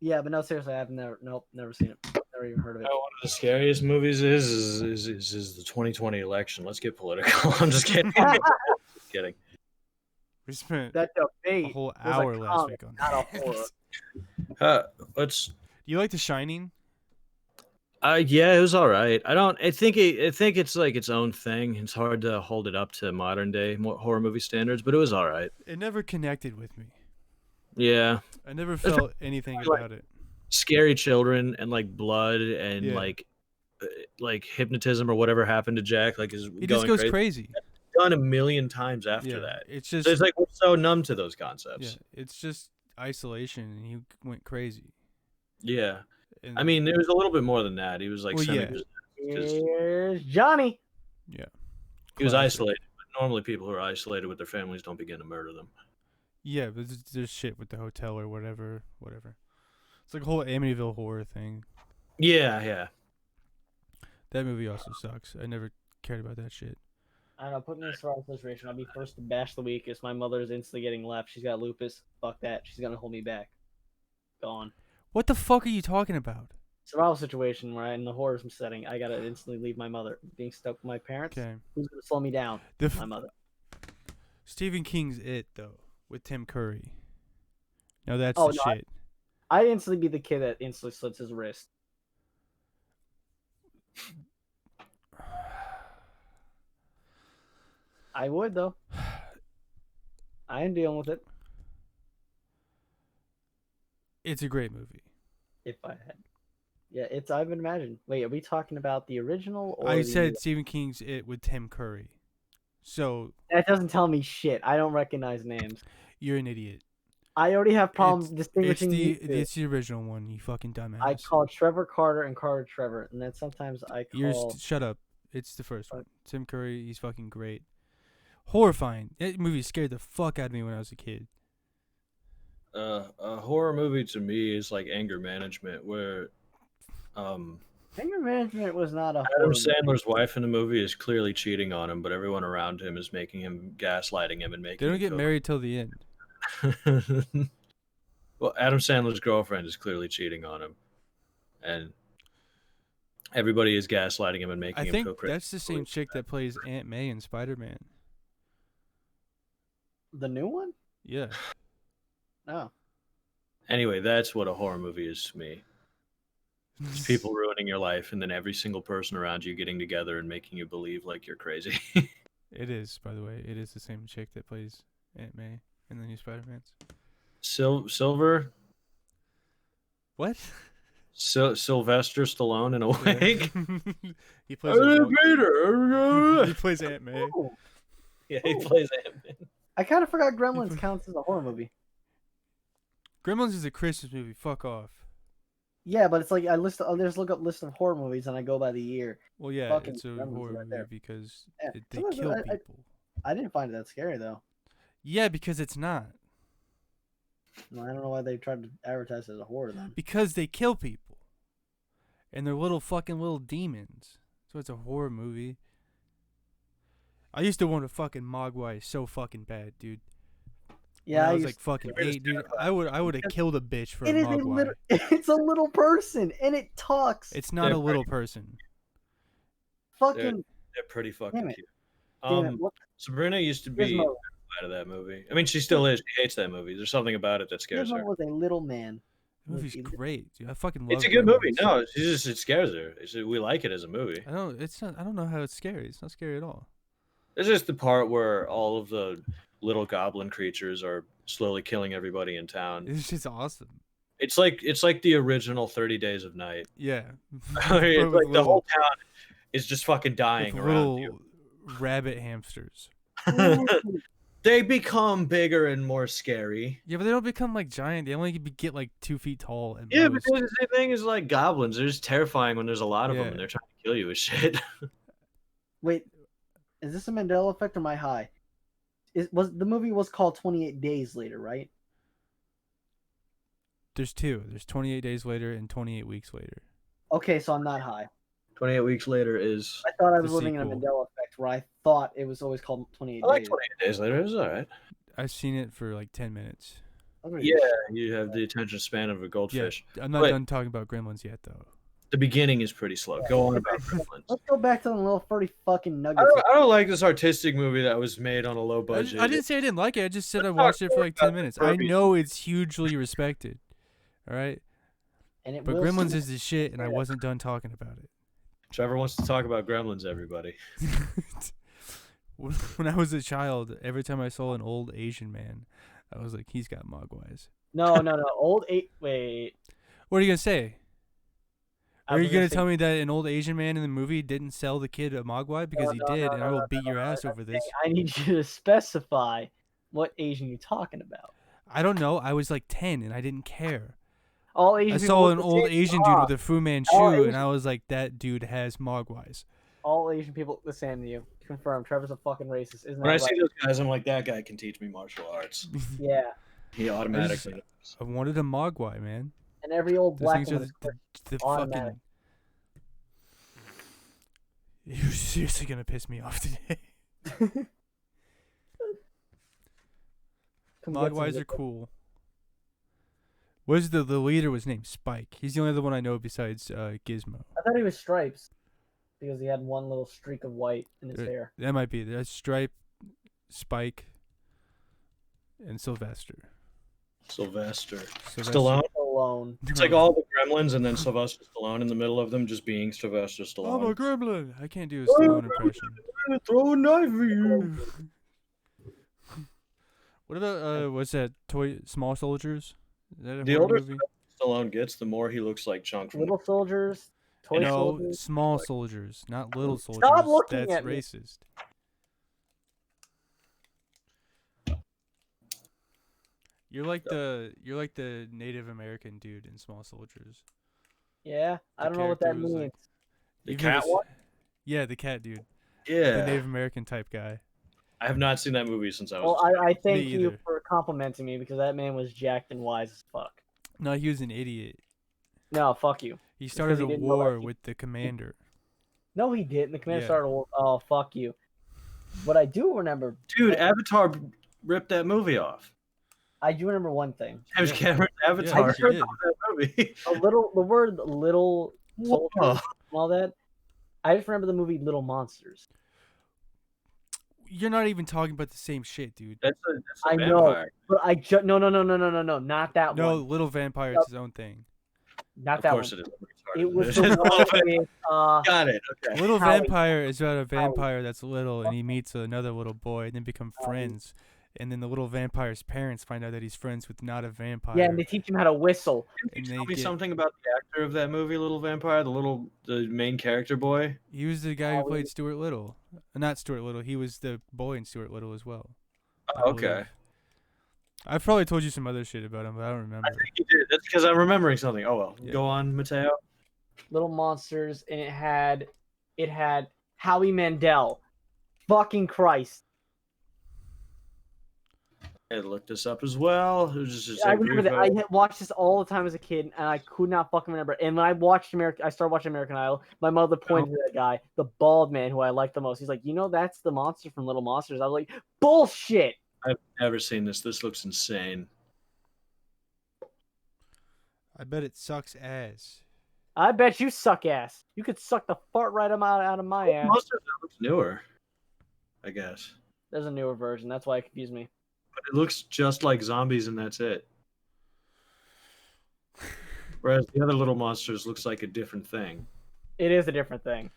S3: Yeah, but no, seriously, I've never seen it. Never even heard of it.
S2: One of the scariest movies is the 2020 election. Let's get political. I'm just kidding. Just kidding.
S1: We spent
S3: That debate
S1: a whole
S3: was
S1: hour
S3: a
S1: last
S3: comic,
S1: week on
S3: not
S1: that.
S3: a horror.
S2: Let's.
S1: You like The Shining?
S2: Yeah, it was all right. I think it's like its own thing. It's hard to hold it up to modern day horror movie standards, but it was all right.
S1: It never connected with me.
S2: Yeah,
S1: I never felt anything about it.
S2: Scary children and like blood and
S1: Yeah.
S2: like hypnotism or whatever happened to Jack. Like
S1: He just goes crazy.
S2: Done a million times after that.
S1: It's just
S2: So it's like we're so numb to those concepts.
S1: yeah, it's just isolation, and he went crazy.
S2: Yeah.
S1: And,
S2: I mean, it was a little bit more than that. He was like,
S1: Well, yeah.
S3: Here's Johnny.
S1: yeah,
S2: he was
S1: classic.
S2: isolated. But normally, people who are isolated with their families don't begin to murder them.
S1: Yeah, but there's shit with the hotel or whatever. It's like a whole Amityville horror thing.
S2: Yeah.
S1: That movie also sucks. I never cared about that shit.
S3: I don't know, put me in a survival situation. I'll be first to bash the weakest. My mother's instantly getting left. She's got lupus. Fuck that. She's gonna hold me back. Gone.
S1: What the fuck are you talking about?
S3: Survival situation where in the horror setting, I gotta instantly leave my mother. Being stuck with my parents.
S1: Okay.
S3: Who's gonna slow me down? My mother.
S1: Stephen King's It though, with Tim Curry. Now that's
S3: Oh,
S1: the
S3: no,
S1: shit.
S3: I'd instantly be the kid that instantly slits his wrist. I would though. I am dealing with it.
S1: It's a great movie.
S3: If I had. Yeah, it's I've been imagined. Wait, are we talking about the original or
S1: I
S3: the...
S1: said Stephen King's It with Tim Curry. So
S3: That doesn't tell me shit. I don't recognize names.
S1: you're an idiot.
S3: I already have problems distinguishing these two.
S1: It's the original one, you fucking dumbass.
S3: I call Trevor Carter and Carter Trevor, and then sometimes I call...
S1: Shut up. It's the first one. Tim Curry, he's fucking great. Horrifying. That movie scared the fuck out of me when I was a kid.
S2: A horror movie to me is like Anger Management, where
S3: Anger Management was not a
S2: Adam
S3: horror
S2: Sandler's wife in the movie is clearly cheating on him, but everyone around him is making him, gaslighting him, and making
S1: They don't
S2: him
S1: get
S2: feel
S1: married till the end.
S2: Well, Adam Sandler's girlfriend is clearly cheating on him, and everybody is gaslighting him and making
S1: I
S2: him
S1: think
S2: feel crazy.
S1: that's the same chick that plays Aunt May in Spider-Man.
S3: The new one?
S1: Yeah.
S3: No.
S2: Anyway, that's what a horror movie is to me. It's people ruining your life, and then every single person around you getting together and making you believe like you're crazy.
S1: It is, by the way. It is the same chick that plays Aunt May in the new Spider-Mans.
S2: Silver?
S1: What?
S2: Sylvester Stallone in a wig?
S1: He plays he plays Aunt May.
S3: Oh,
S2: Yeah, he plays Ant-Man.
S3: I kind of forgot Gremlins counts as a horror movie.
S1: Gremlins is a Christmas movie. Fuck off.
S3: Yeah, but it's like I just look up list of horror movies and I go by the year.
S1: Well, yeah,
S3: Fucking
S1: it's a
S3: Gremlins
S1: horror
S3: right
S1: movie
S3: there.
S1: because
S3: Yeah.
S1: they
S3: Sometimes
S1: kill
S3: I-
S1: people.
S3: I didn't find it that scary though.
S1: Yeah, because it's not.
S3: I don't know why they tried to advertise it as a horror then.
S1: Because they kill people. And they're little demons. So it's a horror movie. I used to want to fucking Mogwai so fucking bad, dude.
S3: Yeah,
S1: When I
S3: I
S1: was
S3: used
S1: like fucking
S2: It is
S1: 8, dude. I would have killed a bitch for a
S3: it is
S1: Mogwai.
S3: it's a little person and it talks.
S1: It's not
S2: They're
S1: a little person.
S3: fucking
S2: They're pretty fucking
S3: Damn it.
S2: cute.
S3: damn it. What
S2: Sabrina used to be
S3: Gizmo,
S2: out of that movie. I mean, she still is. She hates that movie. There's something about it that scares
S3: Gizmo
S2: her.
S3: was a little man.
S1: The movie's great, dude. I fucking love
S2: It's a good movie.
S1: Gremlins.
S2: No, it scares her. We like it as a movie.
S1: I don't know how it's scary. It's not scary at all.
S2: It's just the part where all of the little goblin creatures are slowly killing everybody in town.
S1: It's just awesome.
S2: It's like the original 30 Days of Night.
S1: Yeah.
S2: It's like the whole town is just fucking dying
S1: with
S2: around
S1: little
S2: you.
S1: rabbit hamsters.
S2: They become bigger and more scary.
S1: Yeah, but they don't become like giant. They only get like 2 feet tall. At
S2: Yeah,
S1: most.
S2: but the thing is, like goblins, they're just terrifying when there's a lot of them
S1: Yeah.
S2: and they're trying to kill you with shit.
S3: Wait, is this a Mandela effect or am I high? The movie was called 28 Days Later, right?
S1: There's 2. There's 28 days later and 28 weeks later.
S3: Okay, so I'm not high.
S2: 28 weeks later is.
S3: I thought I was
S1: The
S3: living in a
S1: sequel.
S3: Mandela effect where I thought it was always called 28
S2: I like
S3: Days.
S2: 28 Days Later. It's all right.
S1: I've seen it for like 10 minutes.
S2: Yeah, you have the attention span of a goldfish.
S1: I'm not done talking about Gremlins yet, though.
S2: The beginning is pretty slow. Go on about Gremlins.
S3: Let's go back to the little 30 fucking nuggets.
S2: I don't like this artistic movie that was made on a low budget.
S1: I didn't say I didn't like it. I just said I
S2: Let's
S1: watched
S2: talk
S1: it for like 10 minutes. I
S2: Furby.
S1: know it's hugely respected. All right?
S3: And it
S1: But
S3: will
S1: Gremlins
S3: soon.
S1: is the shit, and I wasn't done talking about it.
S2: Trevor wants to talk about Gremlins, everybody.
S1: When I was a child, every time I saw an old Asian man, I was like, he's got mogwais.
S3: No. Wait.
S1: What are you going to say?
S3: I
S1: Are
S3: was
S1: you going to
S3: say-
S1: tell me that an old Asian man in the movie didn't sell the kid a mogwai? Because he did, and I will beat your ass over this.
S3: I need you to specify what Asian you're talking about.
S1: I don't know. I was like 10, and I didn't care.
S3: All Asian
S1: I
S3: people
S1: saw
S3: look
S1: an
S3: the
S1: old
S3: same.
S1: Asian dude with a Fu Manchu,
S3: All
S1: and
S3: Asian-
S1: I was like, that dude has mogwais.
S3: All Asian people look the same to you. Confirm. Trevor's a fucking racist, isn't that
S2: When I
S3: right?
S2: see those guys, I'm like, that guy can teach me martial arts.
S3: Yeah.
S2: He automatically knows.
S1: I wanted a mogwai, man.
S3: And every old
S1: Those
S3: black
S1: things are
S3: woman.
S1: the
S3: automatic.
S1: fucking. You're seriously gonna piss me off today. Mogwais are cool. What is the leader was named Spike? He's the only other one I know besides Gizmo.
S3: I thought he was Stripes because he had one little streak of white in his hair.
S1: That might be that's Stripe, Spike, and Sylvester.
S2: Sylvester.
S1: Sylvester.
S2: Stallone?
S3: Alone.
S2: It's like all the gremlins and then Sylvester Stallone in the middle of them just being Sylvester Stallone.
S1: I'm a gremlin. I can't do a Stallone impression.
S2: Throw a knife at you.
S1: What about what's that? Small Soldiers? Is that a
S2: The
S1: horror
S2: older
S1: movie?
S2: Stallone gets, the more he looks like Chunk from
S3: Little soldiers. Toy
S1: No,
S3: soldiers.
S1: small soldiers, not little soldiers.
S3: Stop looking
S1: That's
S3: at me.
S1: racist. You're like the Native American dude in Small Soldiers.
S3: Yeah, I
S1: The
S3: don't know what that
S1: character was like-
S3: means.
S2: The
S1: You've never
S2: cat
S1: se-
S2: one?
S1: Yeah, the cat dude. The
S2: Yeah.
S1: Native American type guy.
S2: I have not seen that movie since I was.
S3: Well, I thank you
S1: either.
S3: for complimenting me because that man was jacked and wise as fuck.
S1: No, he was an idiot.
S3: No, fuck you.
S1: He started
S3: he
S1: a
S3: didn't know
S1: war
S3: that he-
S1: with the commander.
S3: No, he didn't. The commander
S1: Yeah.
S3: started a war. Oh, fuck you. But I do remember.
S2: Dude, Avatar ripped that movie off.
S3: I do remember one thing.
S2: James Cameron's Avatar
S1: he
S2: ripped
S1: did.
S2: off that movie.
S3: The word "little" soldiers
S2: Whoa.
S3: and all that. I just remember the movie Little Monsters.
S1: You're not even talking about the same shit, dude.
S2: That's a
S3: I
S2: vampire.
S3: know, but I just no, not that
S1: No,
S3: one.
S1: Little Vampire is his own thing.
S3: Not
S2: Of
S3: that
S2: course
S3: one.
S2: it is.
S3: It was
S2: It's
S3: the
S2: just a
S3: one
S2: little bit-
S3: with
S2: Got it. Okay.
S1: Little
S3: Howie.
S1: Vampire is about a vampire that's little, and he meets another little boy, and then become
S3: Howie.
S1: friends. And then the little vampire's parents find out that he's friends with not a vampire.
S3: yeah, and they teach him how to whistle.
S2: Can
S1: and
S2: you
S1: they
S2: tell me
S1: get-
S2: something about the actor of that movie, Little Vampire, the main character boy?
S1: He was the guy who
S3: Howie.
S1: played Stuart Little. Not Stuart Little. He was the boy in Stuart Little as well. I
S2: Oh, okay.
S1: believe. I've probably told you some other shit about him, but I don't remember.
S2: I think you did. That's because I'm remembering something. Oh well.
S1: Yeah.
S2: Go on, Mateo.
S3: Little Monsters, and it had Howie Mandel. Fucking Christ!
S2: I looked this up as well. It was just
S3: I
S2: like
S3: remember that.
S2: weird
S3: I
S2: photo.
S3: had watched this all the time as a kid, and I could not fucking remember. And when I started watching American Idol. My mother pointed to that guy, the bald man who I liked the most. He's like, that's the monster from Little Monsters. I was like, bullshit.
S2: I've never seen this. This looks insane.
S1: I bet it sucks ass.
S3: I bet you suck ass. You could suck the fart right out of my ass.
S2: Most of it looks newer, I guess.
S3: There's a newer version. That's why it confused me.
S2: But it looks just like zombies, and that's it. Whereas the other little monsters looks like a different thing.
S3: It is a different thing.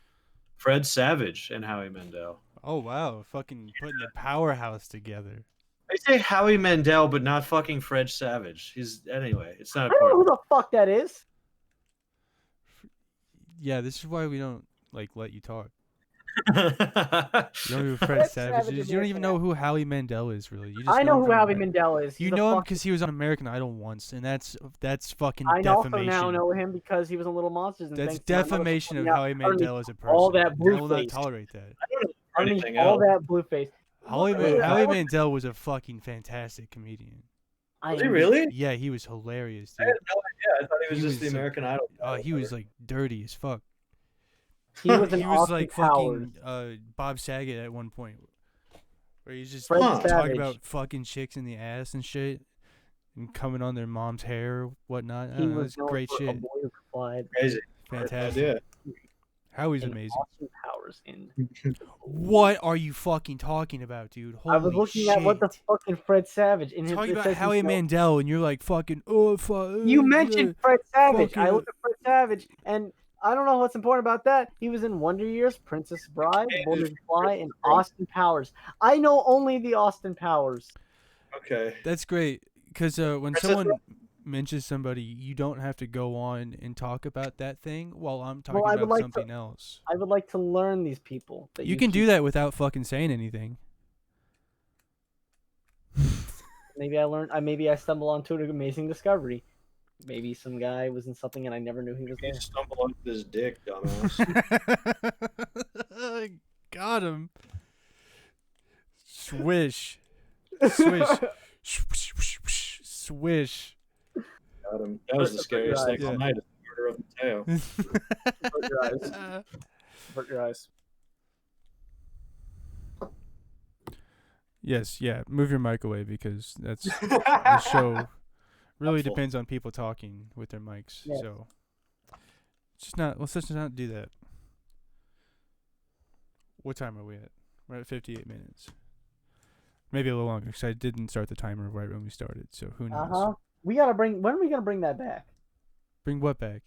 S2: Fred Savage and Howie Mandel.
S1: Oh wow, fucking putting the powerhouse together.
S2: They say Howie Mandel, but not fucking Fred Savage. Anyway. It's not
S3: I don't know who
S2: important.
S3: the fuck that is.
S1: Yeah, this is why we don't like let you talk.
S2: I
S1: You don't know who Fred
S3: Fred
S1: Savage
S3: Savage
S1: is.
S3: is
S1: You don't
S3: the
S1: even know who Howie Mandel is, really. You just
S3: I know
S1: him
S3: who
S1: from
S3: Howie
S1: Amer-
S3: Mandel is.
S1: You
S3: He's a
S1: know him
S3: fuck-
S1: because he was on American Idol once, and that's fucking
S3: I also
S1: defamation.
S3: now know him because he was on Little Monsters. And
S1: That's
S3: thanks to my mother
S1: defamation of
S3: pointing out
S1: Howie
S3: underneath
S1: Mandel as a person.
S3: all that
S1: I will not
S3: blue-face.
S1: tolerate that.
S2: don't know
S3: Underneath
S2: anything
S3: all
S2: else.
S3: that blue face.
S1: Howie Mandel was a fucking fantastic comedian.
S2: Was he really?
S1: Yeah, he was hilarious,
S2: I
S1: dude.
S2: had no idea. I thought he was
S1: He
S2: just the
S1: was,
S2: American Idol.
S1: He was like dirty as fuck.
S3: He was an
S1: He was
S3: Austin
S1: like
S3: Powers.
S1: fucking Bob Saget at one point, where he's just
S3: Fred
S1: talking
S3: Savage.
S1: about fucking chicks in the ass and shit, and coming on their mom's hair or whatnot. I
S3: He
S1: don't know,
S3: was
S1: it's
S3: known
S1: great
S3: for A
S1: shit.
S3: Boy Who Cried.
S2: Crazy.
S1: Fantastic. Howie's
S3: and
S1: amazing.
S3: Austin Powers in.
S1: What are you fucking talking about, dude? Holy
S3: I was looking
S1: shit.
S3: at what the fucking Fred Savage in his.
S1: Talking
S3: it
S1: about
S3: says
S1: Howie
S3: he's known-
S1: Mandel, and you're like fucking
S3: You mentioned Fred Savage. I
S1: fucking-
S3: looked at Fred Savage, and I don't know what's important about that. He was in Wonder Years, Princess Bride, Born to Fly, and Austin Powers. I know only the Austin Powers.
S2: Okay.
S1: That's great, because when
S2: Princess
S1: someone mentions somebody, you don't have to go on and talk about that thing while I'm talking
S3: I would
S1: about
S3: like to-
S1: something else.
S3: I would like to learn these people. That
S1: You can do that without fucking saying anything.
S3: Maybe I learned. Maybe I stumble onto an amazing discovery. Maybe some guy was in something and I never knew he was
S2: You
S3: there.
S2: stumble onto this dick, dumbass.
S1: Got him. Swish. Swish. Swish.
S2: Got him. That was the scariest thing all
S1: Yeah.
S2: night. Is the murder of Mateo.
S3: Avert your eyes. Avert your eyes.
S1: Yes, yeah. Move your mic away because that's the show really
S2: Helpful.
S1: depends on people talking with their mics.
S3: Yes.
S1: So let's just not do that. What time are we at? We're at 58 minutes. Maybe a little longer because I didn't start the timer right when we started. So who knows?
S3: We gotta bring. When are we gonna bring that back?
S1: Bring what back?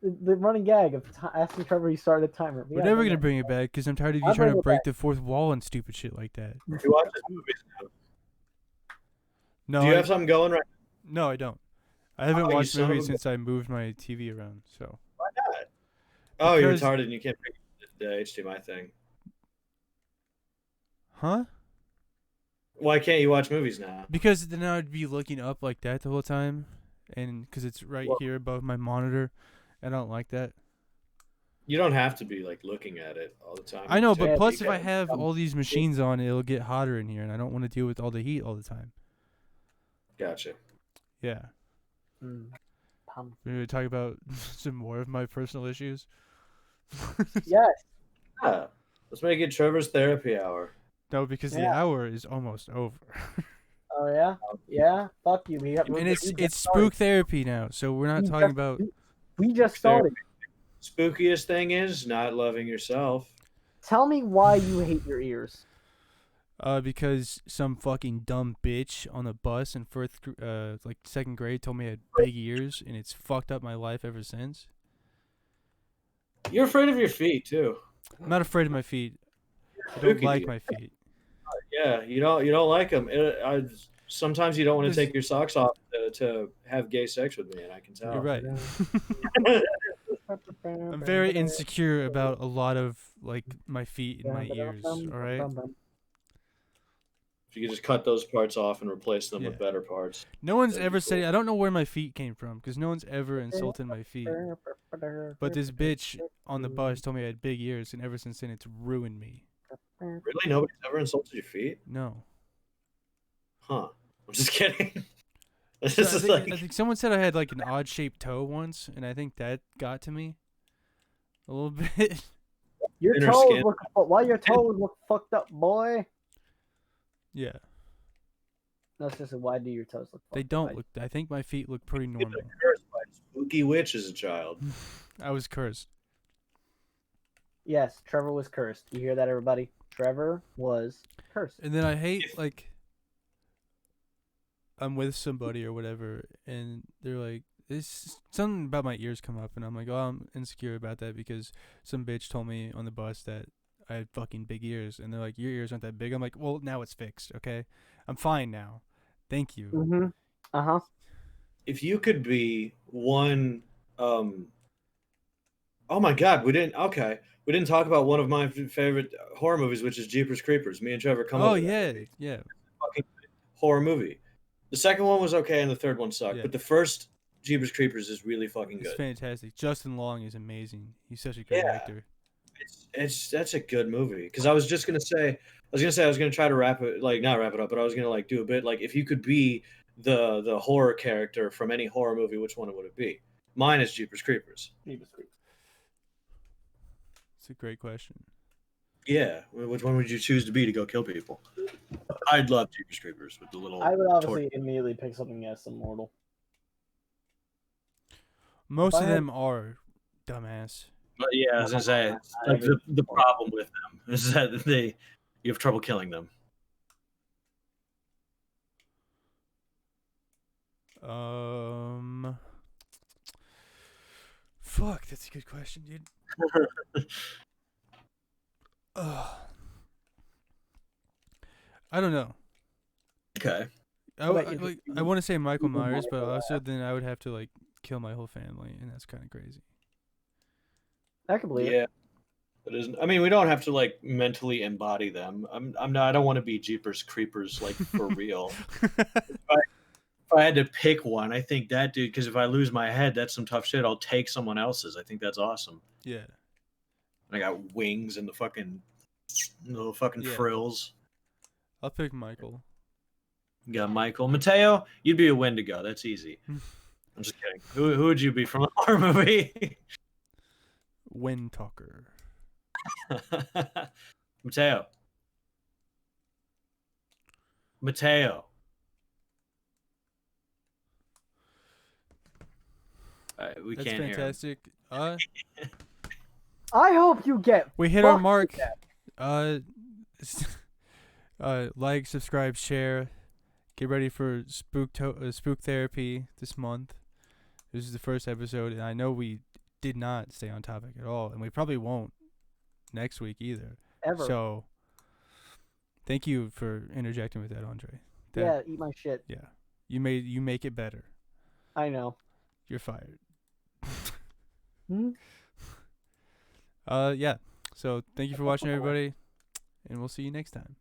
S3: The running gag of asking Trevor he started a timer.
S1: We're never gonna bring it back because I'm tired of you
S3: I'll
S1: trying
S3: bring
S1: to
S3: it
S1: break
S3: back.
S1: the fourth wall and stupid shit like that.
S2: You watch this movies now.
S1: No,
S2: Do you have something going right
S1: no, I don't. I haven't
S2: Oh, you
S1: watched
S2: son of
S1: movies
S2: a
S1: since I moved my TV around. So
S2: now? Oh, you're
S1: Because-
S2: retarded and you can't pick the HDMI thing.
S1: huh?
S2: Why can't you watch movies now?
S1: Because then I'd be looking up like that the whole time, and because it's right
S2: Well-
S1: here above my monitor, and I don't like that.
S2: You don't have to be like looking at it all the time.
S1: I know,
S2: You
S1: but
S2: can
S1: plus
S2: take
S1: if I
S2: it.
S1: have all these machines on, it'll get hotter in here, and I don't want to deal with all the heat all the time.
S2: Gotcha.
S1: Yeah.
S3: Pum.
S1: We're gonna talk about some more of my personal issues.
S3: Yes.
S2: Yeah. Let's make it Trevor's therapy hour.
S1: No, because the
S3: Yeah.
S1: hour is almost over.
S3: Oh yeah. Yeah. Fuck you.
S1: And it's spook therapy now, so we're not talking about.
S3: We just started.
S2: Spookiest thing is not loving yourself.
S3: Tell me why you hate your ears.
S1: Because some fucking dumb bitch on the bus in like second grade told me I had big ears, and it's fucked up my life ever since.
S2: You're afraid of your feet too.
S1: I'm not afraid of my feet. I don't
S2: Spooky
S1: like
S2: dude.
S1: my feet.
S2: Yeah, you don't like them. Sometimes you don't want to
S1: This-
S2: take your socks off to have gay sex with me, and I can tell.
S1: You're right. I'm very insecure about a lot of like my feet and my ears. All right.
S2: If you could just cut those parts off and replace them with
S1: Yeah.
S2: better parts.
S1: No one's
S2: That'd be
S1: ever said.
S2: cool.
S1: I don't know where my feet came from because no one's ever insulted my feet. But this bitch on the bus told me I had big ears, and ever since then it's ruined me.
S2: Really, nobody's ever insulted your feet?
S1: No.
S2: Huh? I'm just kidding. This
S1: So
S2: is
S1: I think someone said I had like an odd shaped toe once, and I think that got to me a little bit.
S3: Your
S2: Inner
S3: toes
S2: skin.
S3: look. Why your toes look fucked up, boy?
S1: Yeah,
S3: No, seriously, why do your toes look?
S1: they
S3: fucked
S1: don't
S3: up?
S1: look. I think my feet look pretty
S2: You've been
S1: normal.
S2: cursed by a spooky witch as a child.
S1: I was cursed.
S3: Yes, Trevor was cursed. You hear that, everybody? Trevor was cursed.
S1: And then I hate like I'm with somebody or whatever, and they're like, it's something about my ears come up, and I'm like, oh, I'm insecure about that because some bitch told me on the bus that I had fucking big ears, and they're like, your ears aren't that big. I'm like, well, now it's fixed, okay? I'm fine now. Thank you.
S3: Mm-hmm. Uh-huh.
S2: If you could be one, oh my God, we didn't talk about one of my favorite horror movies, which is Jeepers Creepers. Me and Trevor come up
S1: Oh
S2: with that
S1: yeah,
S2: movie.
S1: yeah,
S2: Fucking horror movie. The second one was okay, and the third one sucked.
S1: Yeah.
S2: But the first Jeepers Creepers is really fucking
S1: it's
S2: good.
S1: fantastic. Justin Long is amazing. He's such a great
S2: Yeah.
S1: actor.
S2: It's that's a good movie. Because I was gonna try to not wrap it up, but I was gonna like do a bit like if you could be the horror character from any horror movie, which one would it be? Mine is Jeepers Creepers.
S3: Jeepers Creepers.
S1: It's a great question.
S2: Yeah, which one would you choose to be to go kill people? I'd love Jeepers Creepers with the little.
S3: I would obviously immediately pick something as immortal.
S1: Most
S3: If
S1: of
S3: I had-
S1: them are dumbass.
S2: But yeah, I was gonna say like the problem with them is that you have trouble killing them.
S1: Fuck, that's a good question, dude. I don't know.
S2: Okay.
S1: I want to say Michael Myers, but also then I would have to like kill my whole family, and that's kind of crazy.
S3: I can believe it.
S2: Yeah. It isn't. I mean, we don't have to like mentally embody them. I don't want to be Jeepers Creepers like for real. If I had to pick one, I think that dude. Because if I lose my head, that's some tough shit. I'll take someone else's. I think that's awesome.
S1: Yeah.
S2: I got wings and the little fucking
S1: Yeah.
S2: frills.
S1: I'll pick Michael.
S2: You got Michael. Mateo, you'd be a Wendigo. That's easy. I'm just kidding. Who would you be from a horror movie?
S1: Wind Talker.
S2: Mateo. We
S1: That's
S2: can't
S1: fantastic.
S3: I hope you get.
S1: We hit our
S3: fucked
S1: mark.
S3: with that.
S1: Like, subscribe, share. Get ready for spook therapy this month. This is the first episode, and I know we did not stay on topic at all, and we probably won't next week either.
S3: Ever.
S1: So, thank you for interjecting with that, Andre.
S3: Yeah, eat my shit.
S1: Yeah, you make it better.
S3: I know.
S1: You're fired.
S3: Hmm?
S1: Yeah. So thank you for watching, everybody, and we'll see you next time.